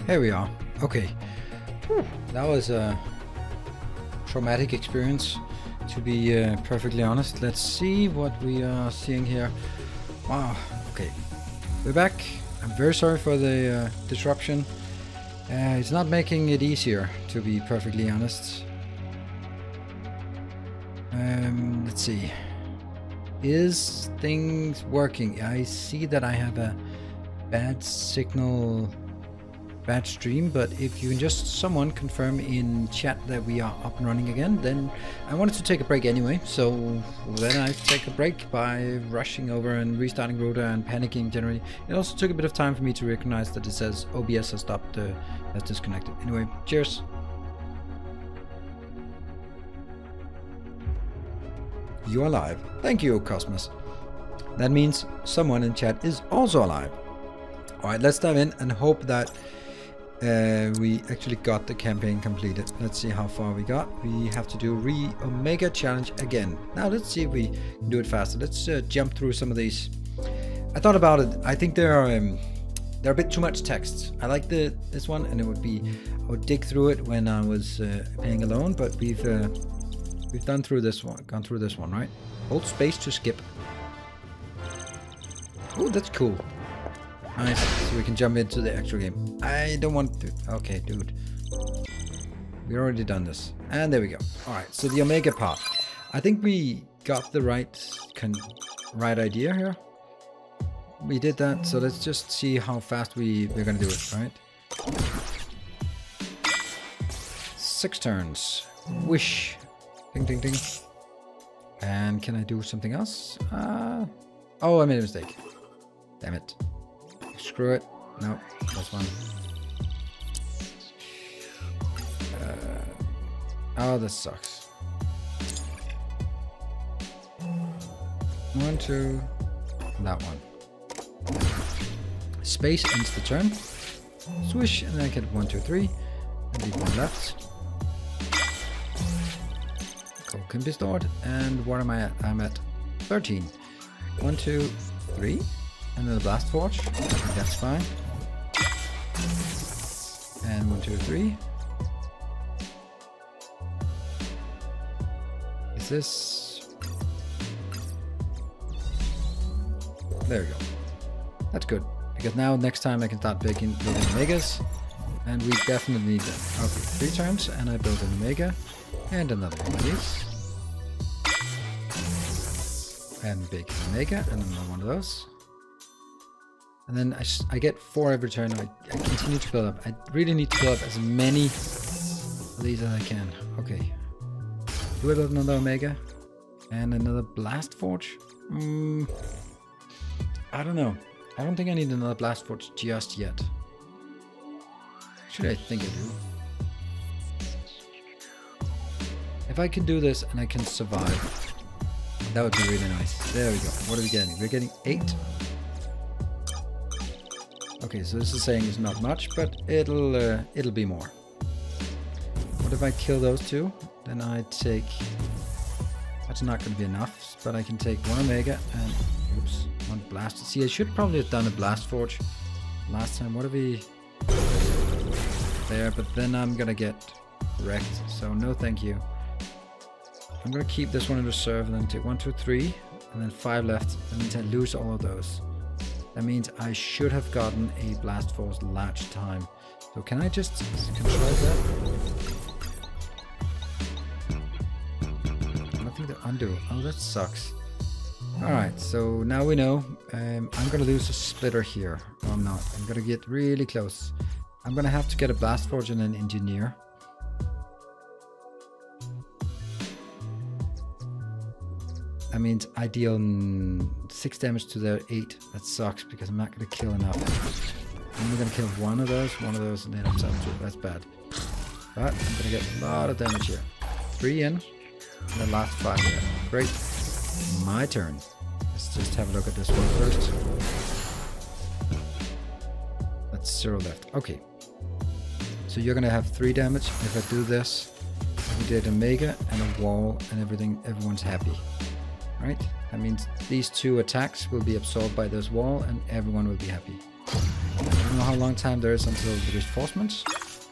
Here we are. Okay. Whew. That was a traumatic experience, to be perfectly honest. Let's see what we are seeing here. Wow. Okay. We're back. I'm very sorry for the disruption. It's not making it easier, to be perfectly honest. Let's see. Is things working? I see that I have a bad signal, bad stream, but if you can just someone confirm in chat that we are up and running again, then I wanted to take a break anyway, so then I take a break by rushing over and restarting router and panicking generally. It also took a bit of time for me to recognize that it says OBS has stopped, has disconnected. Anyway, cheers. You are live. Thank you, Cosmos. That means someone in chat is also alive. Alright, let's dive in and hope that we actually got the campaign completed. Let's see how far we got. We have to do Omega challenge again. Now let's see if we can do it faster. Let's jump through some of these. I thought about it. I think there are a bit too much text. I like this one, and I would dig through it when I was playing alone, but we've gone through this one, right? Hold space to skip. Oh, that's cool. Nice, so we can jump into the actual game. I don't want to. Okay, dude. We've already done this. And there we go. Alright, so the Omega part. I think we got the right idea here. We did that, so let's just see how fast we're gonna do it, right? 6 turns. Wish. Ding, ding, ding. And can I do something else? Oh, I made a mistake. Damn it. Screw it. No, that's one. Oh, this sucks. 1, 2, that one. Space ends the turn. Swish, and then I get 1, 2, 3. And leave one left. Gold can be stored. And what am I at? I'm at 13. 1, 2, 3. Another blast forge. That's fine. And 1, 2, 3. Is this? There we go. That's good. Because now next time I can start building Omegas. And we definitely need them. Okay, 3 turns and I build an Omega. And another one of these. And big Omega and another one of those. And then I get 4 every turn. I continue to build up. I really need to build up as many of these as I can. Okay. Do I build another Omega? And another Blast Forge? I don't know. I don't think I need another Blast Forge just yet. Actually, I think I do. If I can do this and I can survive, that would be really nice. There we go. What are we getting? We're getting 8. Okay, so this is saying it's not much, but it'll be more. What if I kill those 2? Then I take. That's not going to be enough, but I can take 1 Omega and oops, 1 blast. See, I should probably have done a blast forge last time. What if we there? But then I'm gonna get wrecked. So no, thank you. I'm gonna keep this one in reserve and then take 1, 2, 3, and then 5 left. That means I lose all of those. That means I should have gotten a blast force last time. So can I just control that? Nothing to undo. Oh, that sucks. Alright, so now we know. I'm gonna lose a splitter here. No, I'm not. I'm gonna get really close. I'm gonna have to get a blast forge and an engineer. That means I deal 6 damage to their 8. That sucks because I'm not going to kill enough. I'm only going to kill one of those, and then I'm 7 2. That's bad. But I'm going to get a lot of damage here. 3 in, and the last 5 here. Great. My turn. Let's just have a look at this one first. That's 0 left. Okay. So you're going to have 3 damage. If I do this, we did a Omega and a wall and everything. Everyone's happy. Right? That means these 2 attacks will be absorbed by this wall and everyone will be happy. I don't know how long time there is until the reinforcements,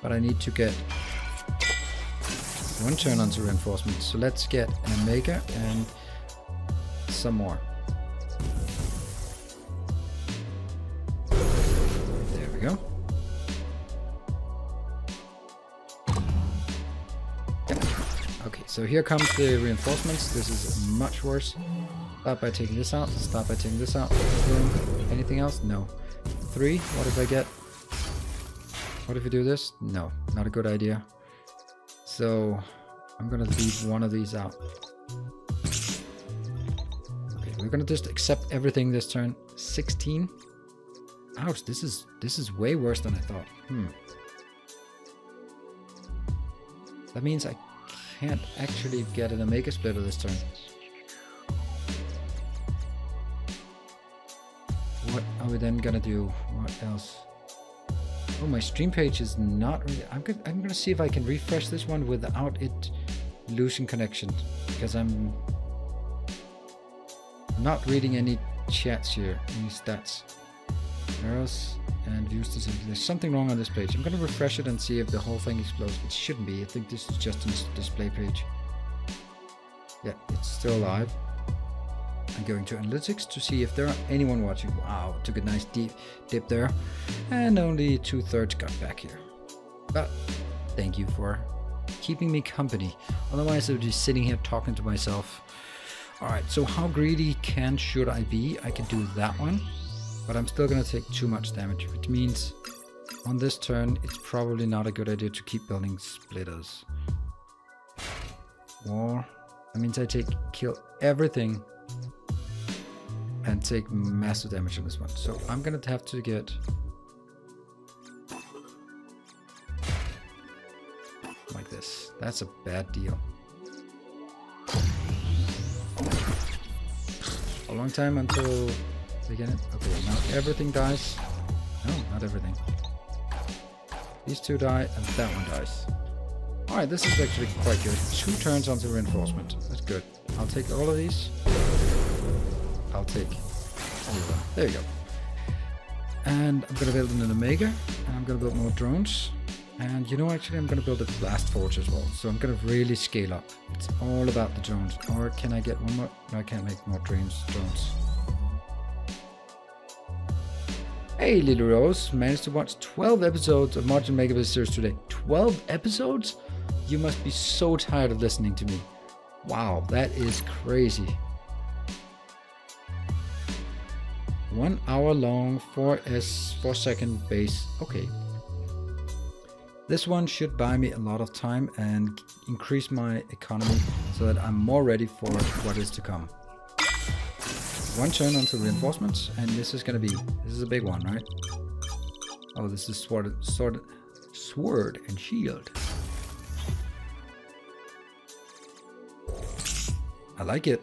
but I need to get 1 turn onto reinforcements. So let's get an Omega and some more. There we go. Yep. Okay, so here comes the reinforcements. This is much worse. Start by taking this out. Start by taking this out. Boom. Anything else? No. 3. What if I get... What if we do this? No, not a good idea. So I'm gonna leave one of these out. Okay, we're gonna just accept everything this turn. 16. Ouch, this is way worse than I thought. That means I can't actually get an Omega Splitter this turn. What are we then gonna do? What else? Oh, my stream page is not really... I'm gonna see if I can refresh this one without it losing connection, because I'm not reading any chats here, any stats. Errors and views statistics. There's something wrong on this page. I'm gonna refresh it and see if the whole thing explodes. It shouldn't be. I think this is just a display page. Yeah, it's still live. I'm going to analytics to see if there are anyone watching. Wow, took a nice deep dip there, and only 2/3 got back here. But thank you for keeping me company. Otherwise I would be sitting here talking to myself. Alright, so how greedy should I be? I can do that one, but I'm still gonna take too much damage, which means on this turn it's probably not a good idea to keep building splitters. Wall. That means I kill everything and take massive damage on this one. So I'm gonna have to get like this. That's a bad deal. A long time until they get it. Okay, now everything dies. No, not everything. These 2 die and that one dies. Alright, this is actually quite good. 2 turns onto reinforcement. That's good. I'll take all of these. I'll take all of them. There you go. And I'm gonna build an Omega, and I'm gonna build more drones. And you know, actually I'm gonna build a blast forge as well. So I'm gonna really scale up. It's all about the drones. Or can I get one more? No, I can't make more drones. Hey, Little Rose, managed to watch 12 episodes of Modern Megabyte series today. 12 episodes? You must be so tired of listening to me. Wow, that is crazy. 1 hour long, 4 second base. Okay. This one should buy me a lot of time and increase my economy so that I'm more ready for what is to come. 1 turn onto reinforcements, and this is a big one, right? Oh, this is sword and shield. I like it.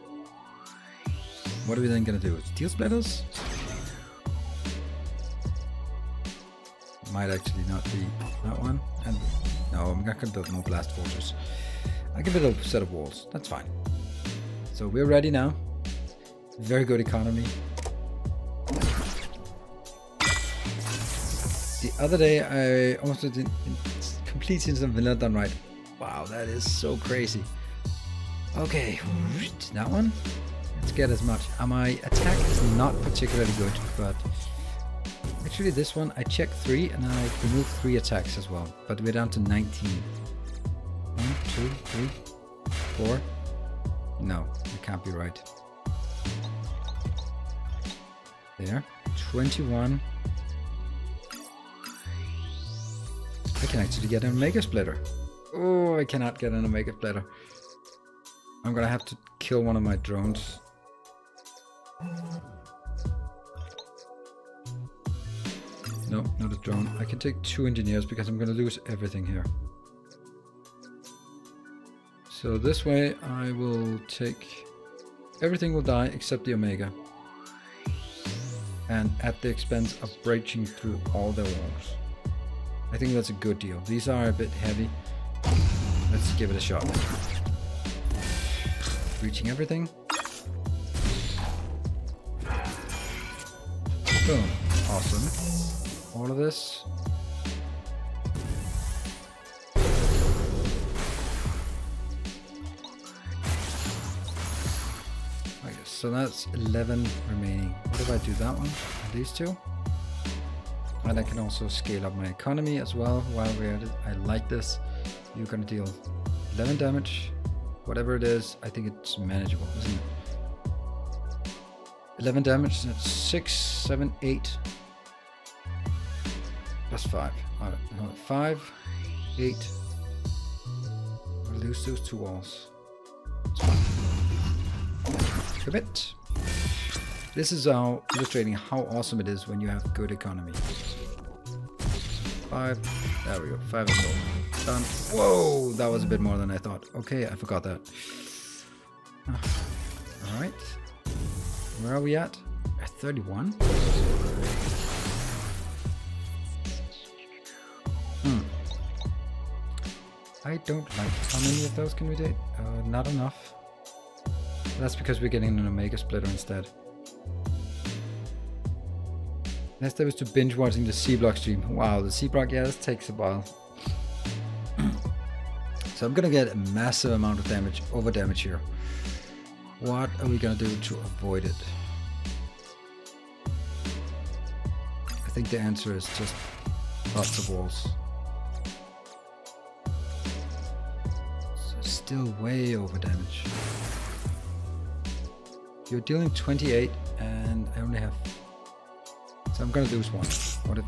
What are we then gonna do? Steel splitters? Might actually not be that one. And no, I'm not gonna build more blast forges. I can build a set of walls. That's fine. So we're ready now. Very good economy. The other day I also did complete Sins of Vanilla done right. Wow, that is so crazy. Okay, that one. Let's get as much. My attack is not particularly good, but actually this one I checked 3 and I removed 3 attacks as well. But we're down to 19. 1, 2, 3, 4. No, it can't be right. There, 21. I can actually get an Omega Splitter. Oh, I cannot get an Omega Splitter. I'm gonna have to kill one of my drones. No, not a drone. I can take 2 engineers because I'm gonna lose everything here. So this way I will take... Everything will die except the Omega. And at the expense of breaching through all their walls. I think that's a good deal. These are a bit heavy. Let's give it a shot. Breaching everything. Boom. Awesome. all of this. Okay, so that's 11 remaining. What if I do that one? These two? And I can also scale up my economy as well while we're at it. I like this. You're gonna deal 11 damage. Whatever it is, I think it's manageable, isn't it? 11 damage, that's 6, 7, 8. Plus 5. Alright, 5, 8. I'll lose those 2 walls. It's fine. Commit. This is illustrating how awesome it is when you have good economy. 5. There we go. 5 and 4. Done. Whoa, that was a bit more than I thought. Okay, I forgot that. Alright. Where are we at? At 31? I don't like how many of those can we do? Not enough. That's because we're getting an Omega Splitter instead. Next step is to binge watching the C-Block stream. Wow, the C-Block, yeah, this takes a while. So I'm gonna get a massive amount of damage, over damage here. What are we gonna do to avoid it? I think the answer is just lots of walls. So still way over damage. You're dealing 28 and I only have... So I'm gonna lose one. What if...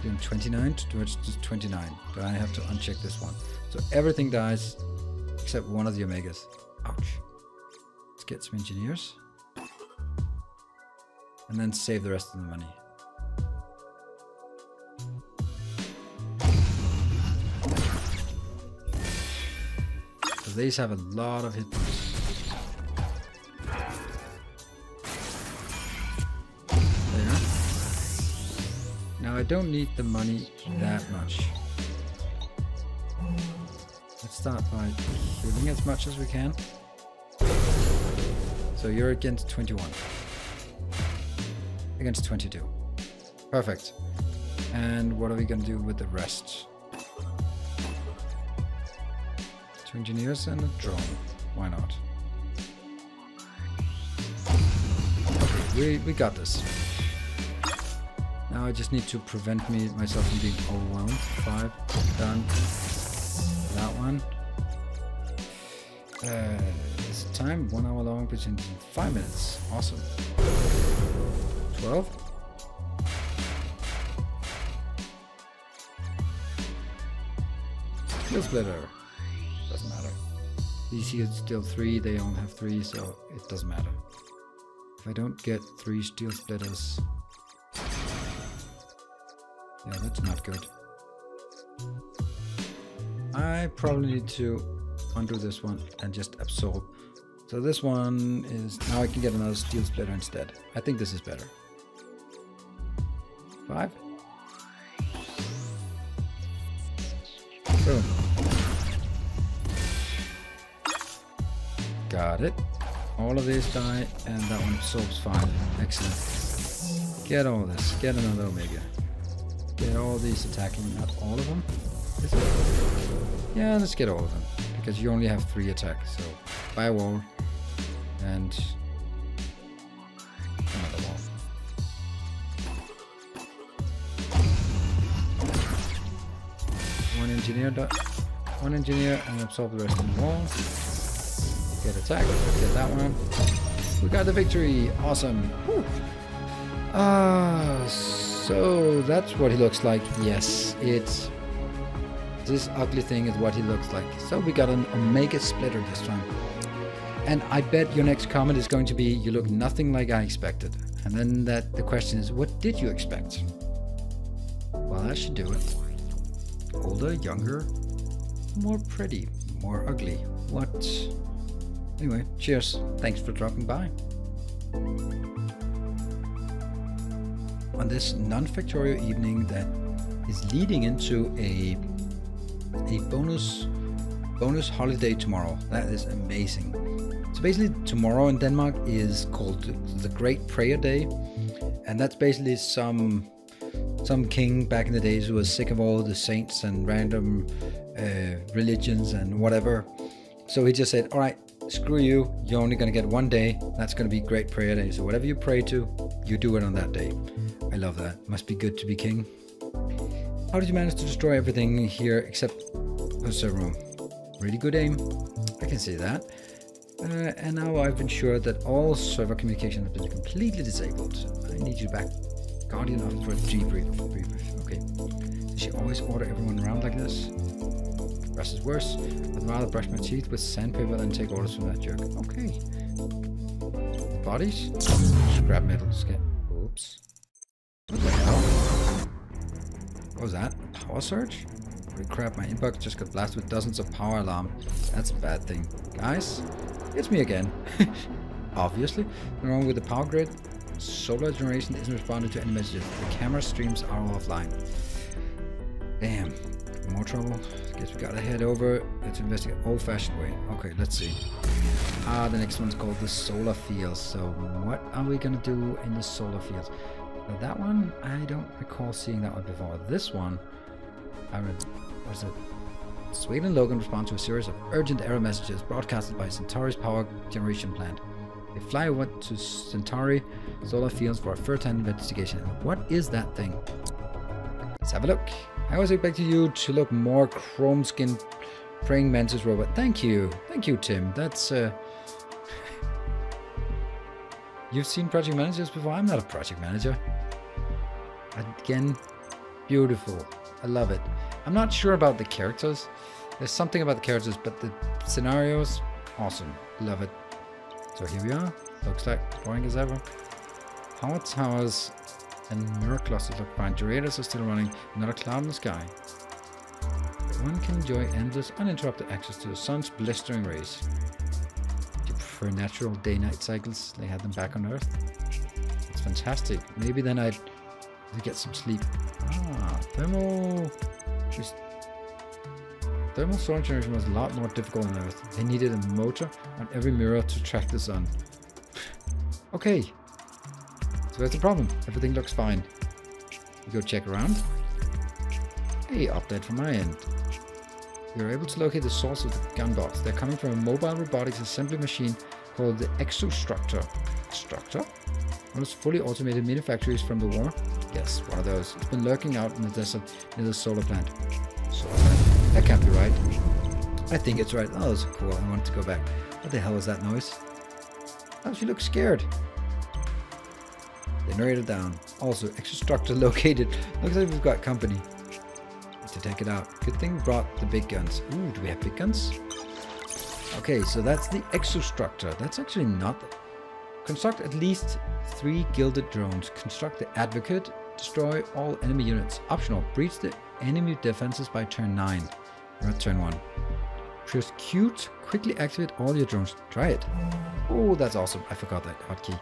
Doing 29 towards just 29, but I have to uncheck this one. So everything dies except one of the Omegas. Ouch. Let's get some engineers. And then save the rest of the money. So these have a lot of hit points. Now I don't need the money that much. Let's start by healing as much as we can. So you're against 21. Against 22. Perfect. And what are we gonna do with the rest? 2 engineers and a drone. Why not? Okay, we got this. Now I just need to prevent myself from being overwhelmed. 5, done. That one. It's time, 1 hour long, between 5 minutes. Awesome. 12. Steel splitter. Doesn't matter. These here still 3, they only have 3, so it doesn't matter. If I don't get 3 steel splitters... Yeah, that's not good. I probably need to undo this one and just absorb. So this one is... Now I can get another steel splitter instead. I think this is better. 5. Boom. Got it. All of these die and that one absorbs fine. Excellent. Get all this. Get another Omega. Get all these attacking, not all of them. Is it? Yeah, let's get all of them. Because you only have 3 attacks. So, buy a wall. And another wall. One engineer and absorb the rest of the wall. Get attacked. Get that one. We got the victory. Awesome. Whew. So that's what he looks like. Yes, it's this ugly thing is what he looks like. So we got an Omega Splitter this time. And I bet your next comment is going to be, you look nothing like I expected. And then the question is, what did you expect? Well, I should do it. Older, younger, more pretty, more ugly. What? Anyway, cheers. Thanks for dropping by. On this non-factorial evening that is leading into a bonus holiday tomorrow. That is amazing. So basically tomorrow in Denmark is called the Great Prayer Day, And that's basically some king back in the days who was sick of all the saints and random religions and whatever. So he just said, all right, screw you. You're only going to get one day. That's going to be great prayer day. So whatever you pray to, you do it on that day. I love that. Must be good to be king. How did you manage to destroy everything here except the server room? Really good aim. I can see that. And now I've ensured that all server communication has been completely disabled. I need you back. Guardian up for a debrief. Okay. Does she always order everyone around like this? Rest is worse. I'd rather brush my teeth with sandpaper than take orders from that jerk. Okay. Bodies? Scrap metal. Oops. What the hell? What was that? A power surge? Holy crap, my inbox just got blasted with dozens of power alarm. That's a bad thing. Guys, it's me again. Obviously. Nothing wrong with the power grid. Solar generation isn't responding to any messages. The camera streams are offline. Damn. More trouble. Guess we gotta head over. Let's investigate old-fashioned way. Okay, let's see. The next one's called the solar fields. So what are we gonna do in the solar fields? That one, I don't recall seeing that one before. This one, I read, was it? Swade and Logan respond to a series of urgent error messages broadcasted by Centauri's power generation plant. They fly over to Centauri solar fields for a first-hand investigation. What is that thing? Let's have a look. I always expected you to look more chrome-skinned praying mantis robot. Thank you. Thank you, Tim. That's, You've seen project managers before? I'm not a project manager. Again, beautiful. I love it. I'm not sure about the characters. There's something about the characters, but the scenarios, awesome. Love it. So here we are. Looks like boring as ever. Power towers and mirror clusters look fine. Generators are still running. Not a cloud in the sky. One can enjoy endless, uninterrupted access to the sun's blistering rays. Do you prefer natural day-night cycles? They had them back on Earth. It's fantastic. Maybe then I'd get some sleep. Thermal solar generation was a lot more difficult on Earth. They needed a motor on every mirror to track the sun. Okay. So that's the problem. Everything looks fine. You go check around. Hey, update from my end. We were able to locate the source of the gunbots. They're coming from a mobile robotics assembly machine called the Exostructor. Structure? One of those fully automated mini factories from the war? Yes, one of those. It's been lurking out in the desert near the solar plant. Solar plant? That can't be right. I think it's right. Oh, that's cool. I wanted to go back. What the hell was that noise? Oh, she looks scared. They narrated down. Also, Exostructor located. Looks like we've got company. Need to take it out. Good thing we brought the big guns. Ooh, do we have big guns? Okay, so that's the Exostructor. That's actually not... Construct at least 3 gilded drones. Construct the Advocate. Destroy all enemy units. Optional. Breach the enemy defenses by turn 9. We're at turn 1. Press Q to quickly activate all your drones. Try it. Oh, that's awesome. I forgot that hotkey.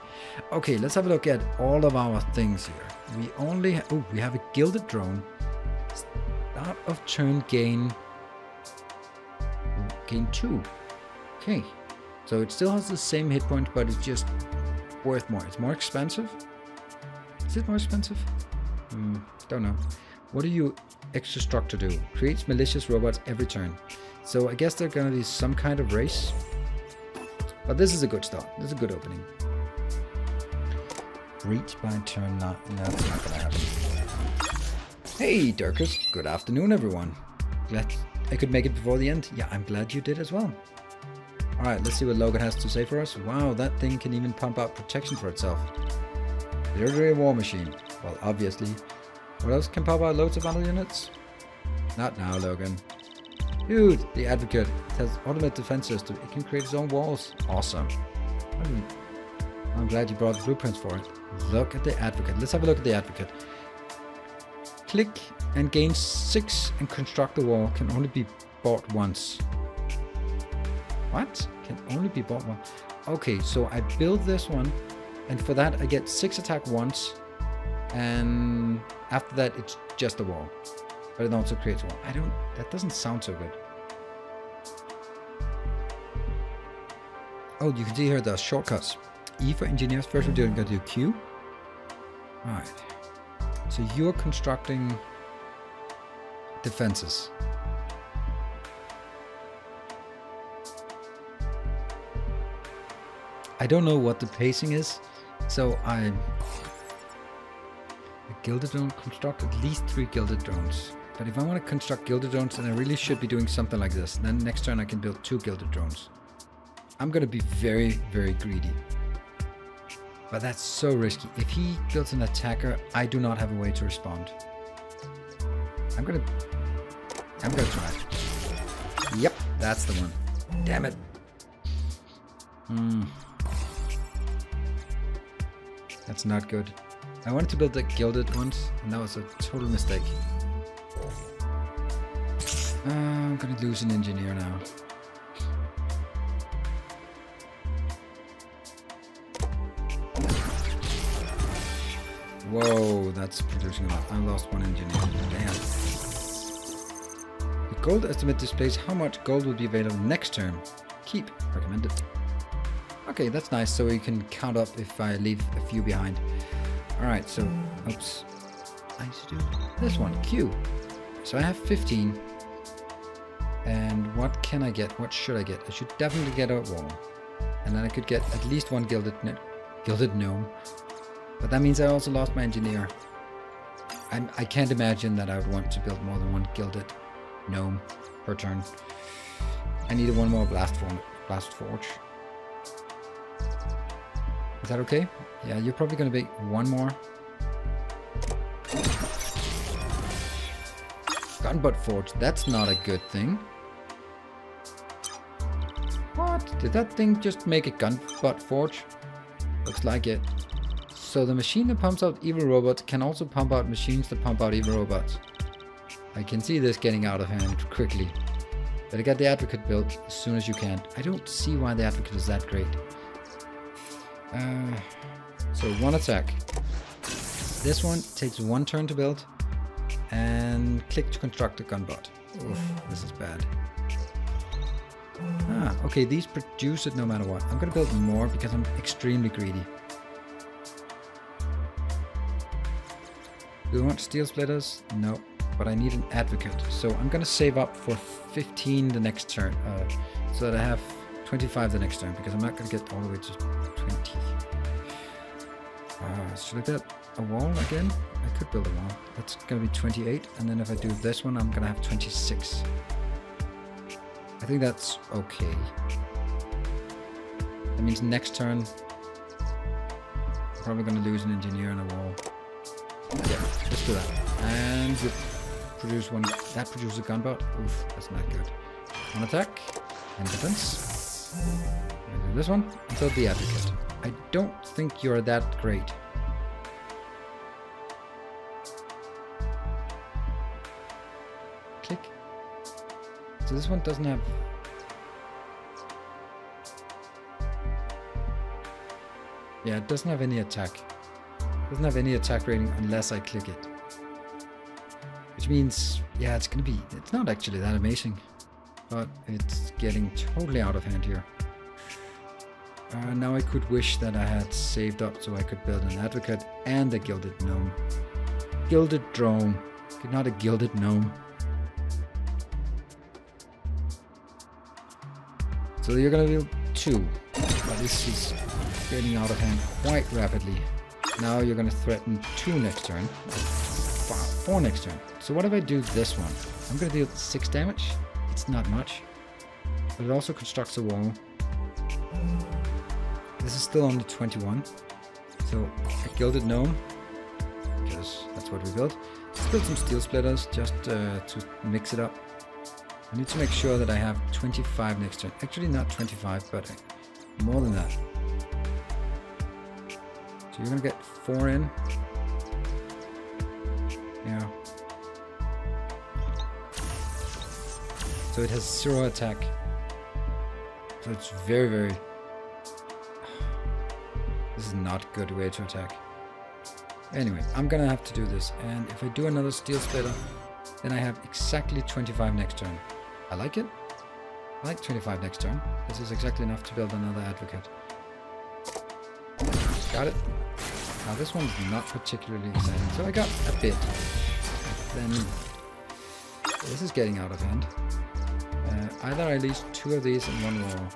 Okay, let's have a look at all of our things here. We only we have a gilded drone. Start of turn gain 2. Okay. So it still has the same hit point, but it's just worth more. It's more expensive. Is it more expensive? Don't know. What do you Exostructor do? Creates malicious robots every turn. So I guess they're gonna be some kind of race. But this is a good start. This is a good opening. Breach by turn 9. No, that's not gonna happen. Hey, Dirkus. Good afternoon, everyone. Glad I could make it before the end. Yeah, I'm glad you did as well. Alright, let's see what Logan has to say for us. Wow, that thing can even pump out protection for itself. Literally a war machine. Well, obviously. What else can pump out loads of battle units? Not now, Logan. Dude, the Advocate. It has ultimate defense system. It can create its own walls. Awesome. I'm glad you brought the blueprints for it. Look at the Advocate. Let's have a look at the Advocate. Click and gain 6 and construct the wall. Can only be bought once. What? Can only be bought once. Okay, so I build this one, and for that I get 6 attack once, and after that it's just a wall. But it also creates a wall. That doesn't sound so good. Oh, you can see here the shortcuts. E for engineers. First we're going to do Q. Alright. So you're constructing defenses. I don't know what the pacing is, so a gilded drone, construct at least 3 gilded drones. But if I want to construct gilded drones, then I really should be doing something like this. Then next turn I can build 2 gilded drones. I'm going to be very, very greedy. But that's so risky. If he builds an attacker, I do not have a way to respond. I'm gonna try it. Yep, that's the one. Damn it. That's not good. I wanted to build the gilded ones, and that was a total mistake. I'm gonna lose an engineer now. Whoa, that's producing a lot. I lost 1 engineer. Damn. The gold estimate displays how much gold will be available next turn. Keep. Recommended. Okay, that's nice. So you can count up if I leave a few behind. Alright, so... Oops. I used to do this one. Q. So I have 15. And what can I get? What should I get? I should definitely get a wall. And then I could get at least 1 gilded gnome. But that means I also lost my engineer. I can't imagine that I would want to build more than 1 gilded gnome per turn. I needed 1 more blast forge. Is that okay? Yeah, you're probably going to be 1 more. Gunbutt forge. That's not a good thing. What? Did that thing just make a gunbutt forge? Looks like it. So the machine that pumps out evil robots can also pump out machines that pump out evil robots. I can see this getting out of hand quickly. Better get the advocate built as soon as you can. I don't see why the advocate is that great. So 1 attack. This one takes 1 turn to build. And click to construct a gunbot. Oof, this is bad. Ah, okay, these produce it no matter what. I'm gonna build more because I'm extremely greedy. Do we want steel splitters? No, but I need an advocate. So I'm gonna save up for 15 the next turn, so that I have 25 the next turn, because I'm not gonna get all the way to 20. Should I build a wall again? I could build a wall. That's gonna be 28, and then if I do this one, I'm gonna have 26. I think that's okay. That means next turn, I'm probably gonna lose an engineer and a wall. Yeah, let's do that. And we produce 1. That produces a gunboat. Oof, that's not good. 1 attack and defense. I'm gonna do this one until the advocate. I don't think you're that great. Click. So this one doesn't have... Yeah, it doesn't have any attack. Doesn't have any attack rating unless I click it. Which means, yeah, it's gonna be... It's not actually that amazing. But it's getting totally out of hand here. Now I could wish that I had saved up so I could build an advocate and a gilded gnome. Gilded drone. Not a gilded gnome. So you're gonna build 2. But this is getting out of hand quite rapidly. Now you're gonna threaten 2 next turn. 4 next turn. So what if I do this one? I'm gonna deal 6 damage. It's not much. But it also constructs a wall. This is still only 21. So a gilded gnome, because that's what we built. Let's build some steel splitters just to mix it up. I need to make sure that I have 25 next turn. Actually not 25, but more than that. So you're gonna get 4 in. Yeah. So it has 0 attack. So it's very, very... This is not a good way to attack. Anyway, I'm gonna have to do this. And if I do another steel splitter, then I have exactly 25 next turn. I like it. I like 25 next turn. This is exactly enough to build another advocate. Got it. This one's not particularly exciting. So I got a bit. Then this is getting out of hand. Either I lease 2 of these and 1 wall.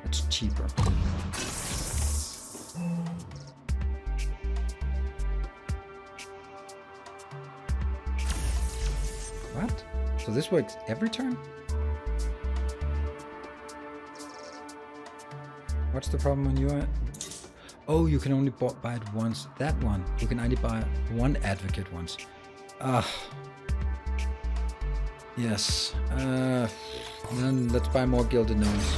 It's cheaper. What? So this works every turn? What's the problem when you are... Oh, you can only buy it once. That one. You can only buy 1 advocate once. Yes. Then let's buy more Gilded Gnomes.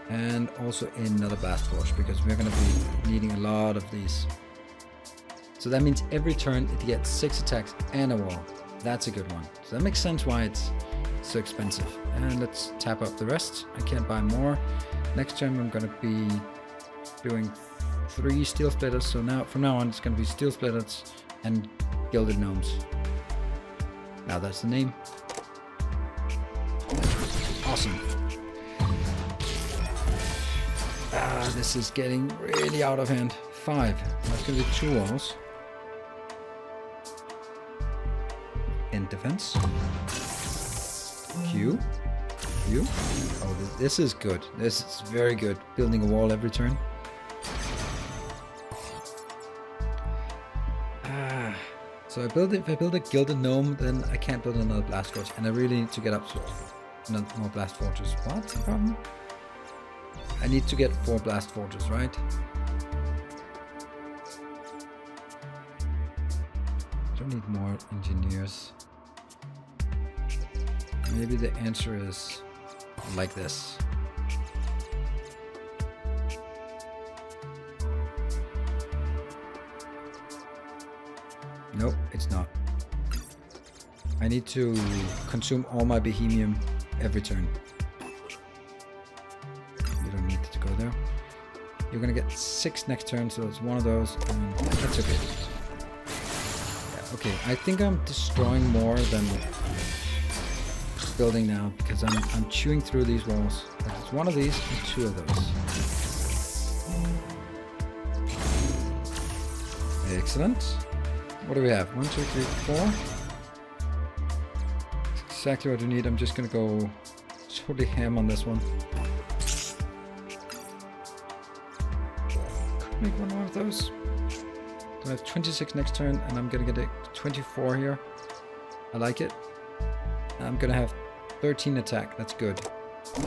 And also another Blast Forge, because we're going to be needing a lot of these. So that means every turn it gets 6 attacks and a wall. That's a good one. So that makes sense why it's so expensive. And let's tap up the rest. I can't buy more. Next turn I'm going to be doing 3 Steel Splitters. So now from now on it's going to be Steel Splitters and Gilded Gnomes. Now that's the name. Awesome. This is getting really out of hand. 5. That's going to be 2 walls. In defense. Q. Q. Oh, this is good. This is very good. Building a wall every turn. So if I build a Gilded Gnome, then I can't build another Blast Forge, and I really need to get up to another more Blast Forges. What's the problem? I need to get 4 Blast Forges, right? I don't need more engineers. Maybe the answer is like this. Nope, it's not. I need to consume all my Bohemium every turn. You don't need to go there. You're gonna get 6 next turn, so it's one of those, and that's okay. Yeah, okay, I think I'm destroying more than building now, because I'm chewing through these walls. It's one of these and 2 of those. Excellent. What do we have? 1, 2, 3, 4. That's exactly what you need. I'm just gonna go totally ham on this one. Could make one more of those. So I have 26 next turn, and I'm gonna get a 24 here. I like it. I'm gonna have 13 attack. That's good.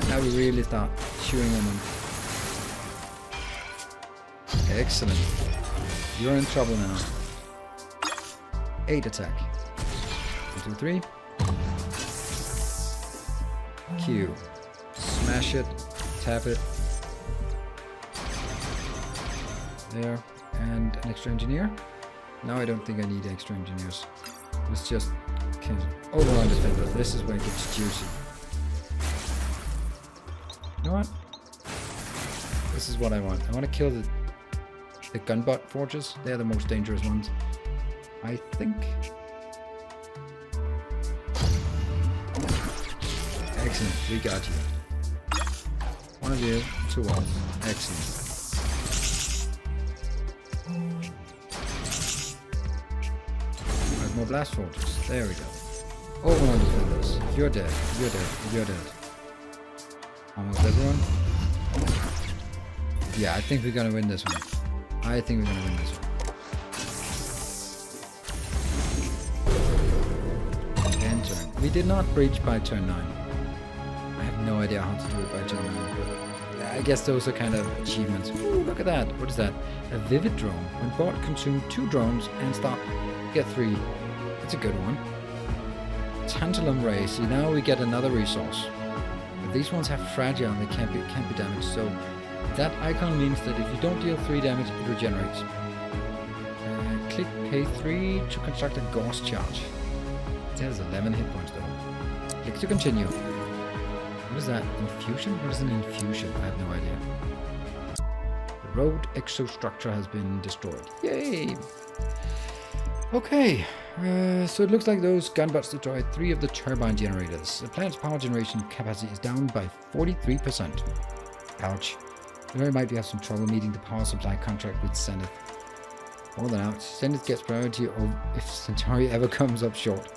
Now we really start chewing on them. Excellent. You're in trouble now. 8 attack. 1, 2, 3. Q. Smash it. Tap it. There. And an extra engineer. Now I don't think I need extra engineers. Let's just overrun defender. This is where it gets juicy. You know what? This is what I want. I want to kill the gunbutt forges. They're the most dangerous ones, I think. Excellent. We got you. One of you, 2 walls. Excellent. More blast forges. There we go. Overrun defenders. You're dead. You're dead. You're dead. Almost everyone. Yeah, I think we're gonna win this one. I think we're gonna win this one. And turn. We did not breach by turn 9. I have no idea how to do it by turn 9. But I guess those are kind of achievements. Ooh, look at that. What is that? A vivid drone. When bought, consume 2 drones and stop. Get 3. That's a good one. Tantalum Ray. See, now we get another resource. But these ones have fragile and they can't be damaged. So that icon means that if you don't deal 3 damage, it regenerates. Click pay 3 to construct a Gauss charge. It has 11 hit points though. Click to continue. What is that? Infusion? What is an infusion? I have no idea. The road exostructure has been destroyed. Yay! Okay, so it looks like those gunbutts destroyed 3 of the turbine generators. The planet's power generation capacity is down by 43%. Ouch. We might have some trouble meeting the power supply contract with Zenith. More than out. Senate gets priority if Centauri ever comes up short.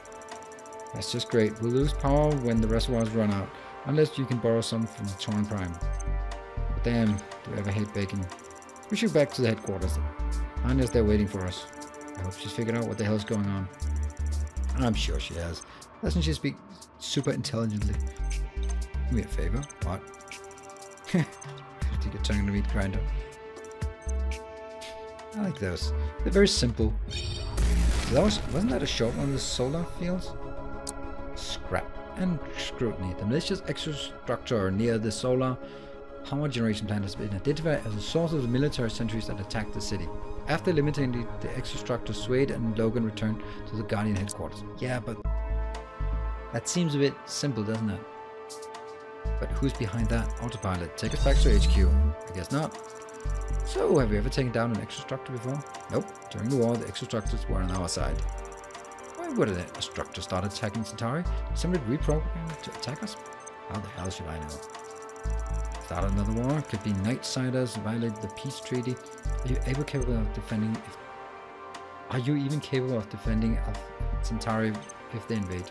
That's just great. We'll lose power when the reservoirs run out. Unless you can borrow some from the Torn Prime. But damn, do I ever hate baking. We should back to the headquarters. Anya's there waiting for us. I hope she's figured out what the hell's going on. I'm sure she has. Doesn't she speak super intelligently? Do me a favor. What? Take your tongue in the meat grinder. I like those. They're very simple. Wasn't that a short one of the solar fields? Scrap and scrutiny. The malicious exostructure near the solar power generation plant has been identified as a source of the military sentries that attacked the city. After eliminating the exostructure, Swade and Logan returned to the Guardian headquarters. Yeah, but that seems a bit simple, doesn't it? But who's behind that? Autopilot. Take us back to HQ. I guess not. So, have you ever taken down an exostructure before? Nope. During the war, the exostructures were on our side. Why would a structure start attacking Centauri? Somebody reprogrammed to attack us? How the hell should I know? Start another war? Could be Nightsiders, violate the peace treaty. Are you even capable of defending Centauri if they invade?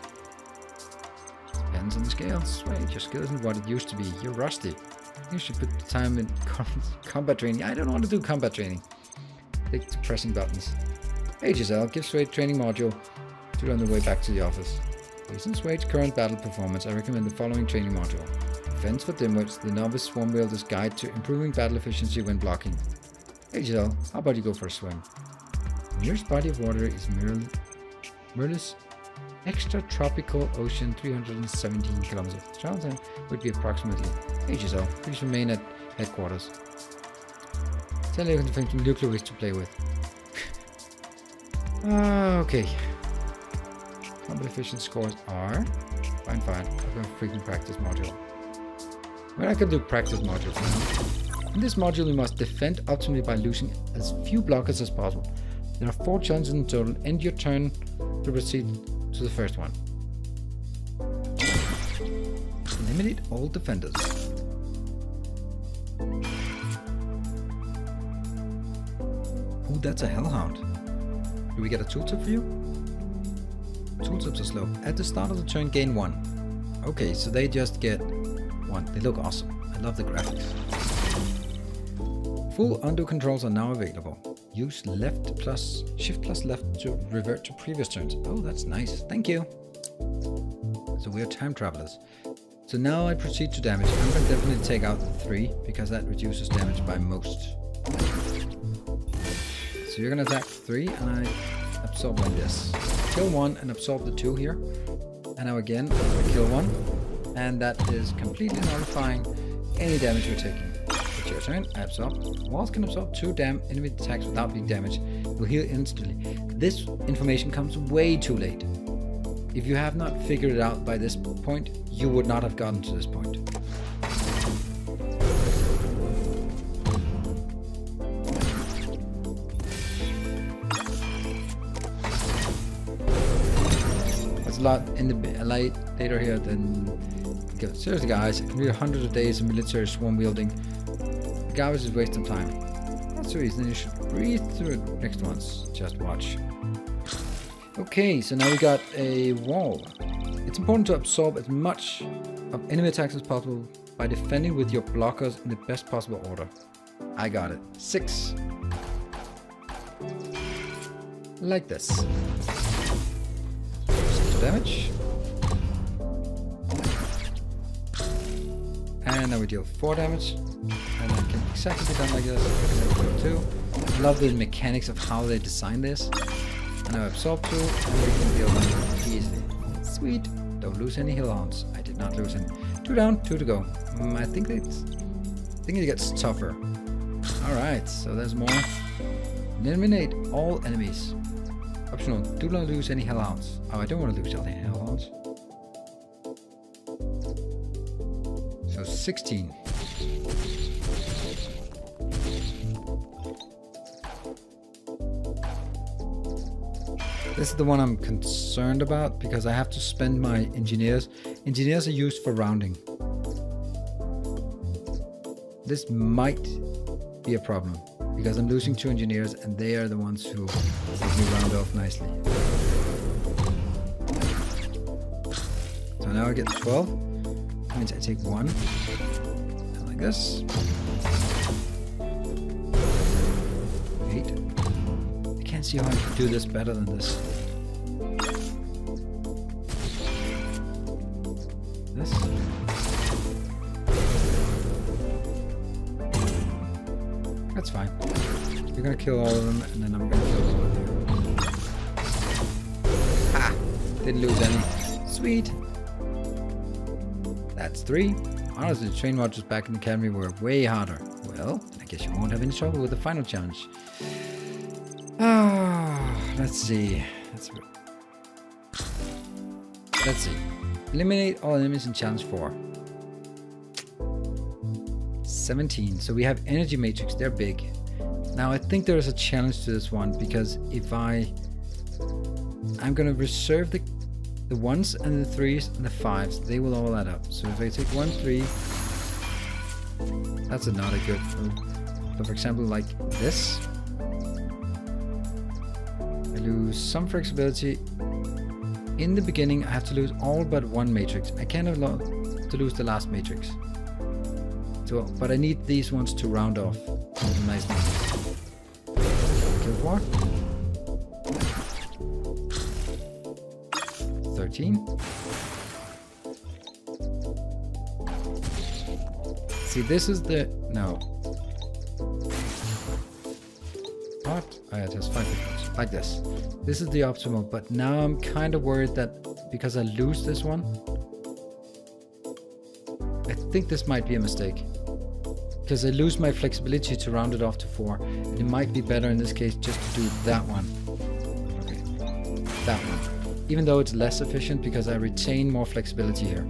Depends on the scales. Wait, your skill isn't what it used to be. You're rusty. You should put the time in combat training. I don't want to do combat training. Click to pressing buttons. Hey Giselle, give Swade training module. Do it on the way back to the office. Based on Swade's current battle performance, I recommend the following training module. Defense for Dimwits, the Novice Swarm Wielder's Guide to Improving Battle Efficiency when Blocking. Hey Giselle, how about you go for a swim? The nearest body of water is Merlis Extratropical Ocean, 317 kilometers. Travel time would be approximately. Hey Giselle, please remain at headquarters. Tell you to find some nuclear waste to play with. Okay. Combat efficient scores are fine. I'll go freaking practice module. Well, I can do practice modules now. In this module, you must defend optimally by losing as few blockers as possible. There are 4 challenges in total. End your turn to proceed to the first one. Eliminate all defenders. Ooh, that's a hellhound. Do we get a tooltip for you? Tooltips are slow. At the start of the turn, gain 1. Okay, so they just get 1. They look awesome. I love the graphics. Full undo controls are now available. Use shift plus left to revert to previous turns. Oh, that's nice. Thank you. So we are time travelers. So now I proceed to damage. I'm going to definitely take out the 3 because that reduces damage by most. So you're going to attack 3 and I absorb like this. Kill 1 and absorb the 2 here. And now again, I kill 1. And that is completely nullifying any damage you're taking. It's your turn. I absorb. Walls can absorb 2 enemy attacks without being damaged. It will heal instantly. This information comes way too late. If you have not figured it out by this point, you would not have gotten to this point. That's a lot in the light later here than... Seriously guys, it can be hundreds of days of military swarm wielding. The garbage is wasting time. That's the reason you should breathe through it next once. Just watch. Okay, so now we got a wall. It's important to absorb as much of enemy attacks as possible by defending with your blockers in the best possible order. I got it. 6. Like this. 6 damage. And now we deal 4 damage. And that can exactly be done like this. 2. I love the mechanics of how they designed this. And now absorb 2, and we can deal them easily. Sweet. Don't lose any hill hounds. I did not lose any. 2 down, 2 to go. I think it gets tougher. Alright, so there's more. Eliminate all enemies. Optional. Do not lose any hell hounds. Oh, I don't want to lose any hell hounds. So 16. This is the one I'm concerned about because I have to spend my engineers. Engineers are used for rounding. This might be a problem. because I'm losing 2 engineers and they are the ones who let me round off nicely. So now I get 12. That means I take 1. And like this. 8. I can't see how I can do this better than this. This. That's fine. You're gonna kill all of them, and then I'm gonna kill all of you. Ah! Didn't lose any. Sweet! That's 3. Honestly, the train marches back in the academy were way harder. Well, I guess you won't have any trouble with the final challenge. Ah, let's see. Let's see. Eliminate all enemies in challenge 4. 17. So we have energy matrix. They're big. Now I think there is a challenge to this one, because if I'm gonna reserve the 1s and the 3s and the 5s. They will all add up. So if I take 1, 3, that's not a good move. So for example, like this, I lose some flexibility. In the beginning, I have to lose all but 1 matrix. I can't allow to lose the last matrix. So, but I need these ones to round off. Nice numbers. Kill 4. 13. See, this is the... No. What? Oh, it has 5 victims. Like this. This is the optimal, but now I'm kind of worried that because I lose this one, I think this might be a mistake. Because I lose my flexibility to round it off to 4. And it might be better in this case just to do that one. Okay. That one. Even though it's less efficient because I retain more flexibility here.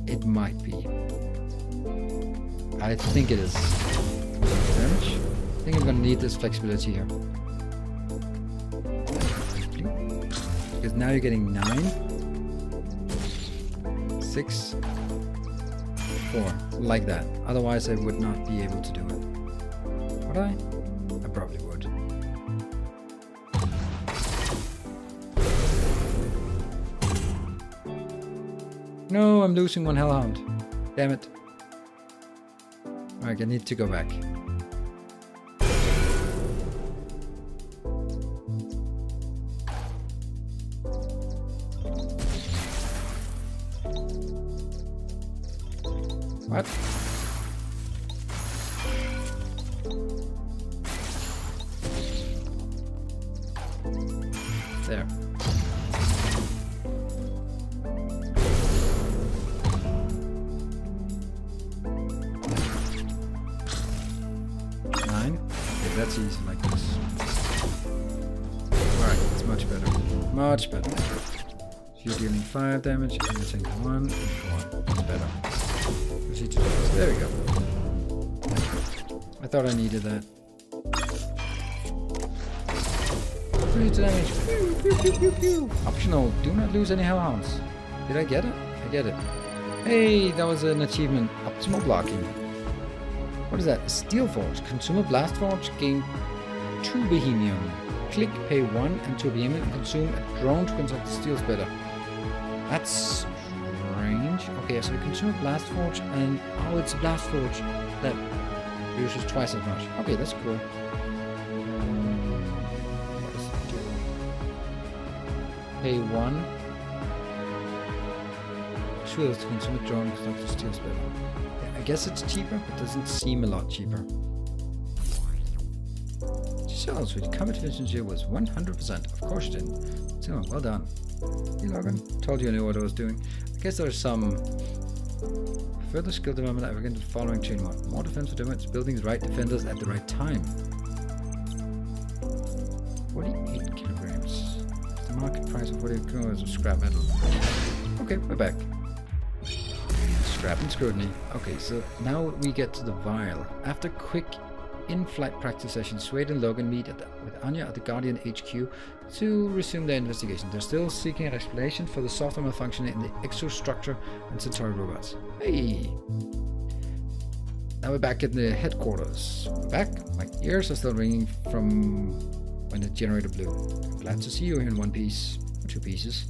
It might be. I think it is. Damage. I think I'm gonna need this flexibility here. Because now you're getting 9, 6, 4, like that. Otherwise I would not be able to do it. Would I? I probably would. No, I'm losing 1 hellhound. Damn it. Alright, I need to go back. What? There. That's easy like this. Alright, it's much better. Much better. So you're dealing 5 damage and you're taking 1 and 4. It's better. There we go. I thought I needed that. 3 damage. Pew, pew, pew, pew, pew. Optional. Do not lose any hellhounds. Did I get it? I get it. Hey, that was an achievement. Optimal blocking. What is that? Steel Forge. Consume a Blast Forge. Gain 2 Bohemian. Click, pay 1 and 2 Bohemian. Consume a drone to construct the steel splitter. That's strange. Okay, so you consume a Blast Forge and... Oh, it's a Blast Forge that uses twice as much. Okay, that's cool. What does it do? Pay 1. Tools to consume a drone to construct the steel splitter. I guess it's cheaper, but doesn't seem a lot cheaper. So, sweet. Combat efficiency was 100%. Of course you didn't. So, well done. Hey, Logan. Told you I knew what I was doing. I guess there's some further skill development. I begin the following chain mod. More defensive damage. Building the right defenders at the right time. 48 kilograms. The market price of 48 kilograms of scrap metal. Okay, we're back. Scrap and scrutiny. Okay, so now we get to the vial. After quick in-flight practice session, Suede and Logan meet with Anya at the Guardian HQ to resume their investigation. They're still seeking an explanation for the software malfunction in the exostructure and Centauri robots. Hey! Now we're back in the headquarters. We're back. My ears are still ringing from when the generator blew. Glad to see you here in one piece. Or 2 pieces.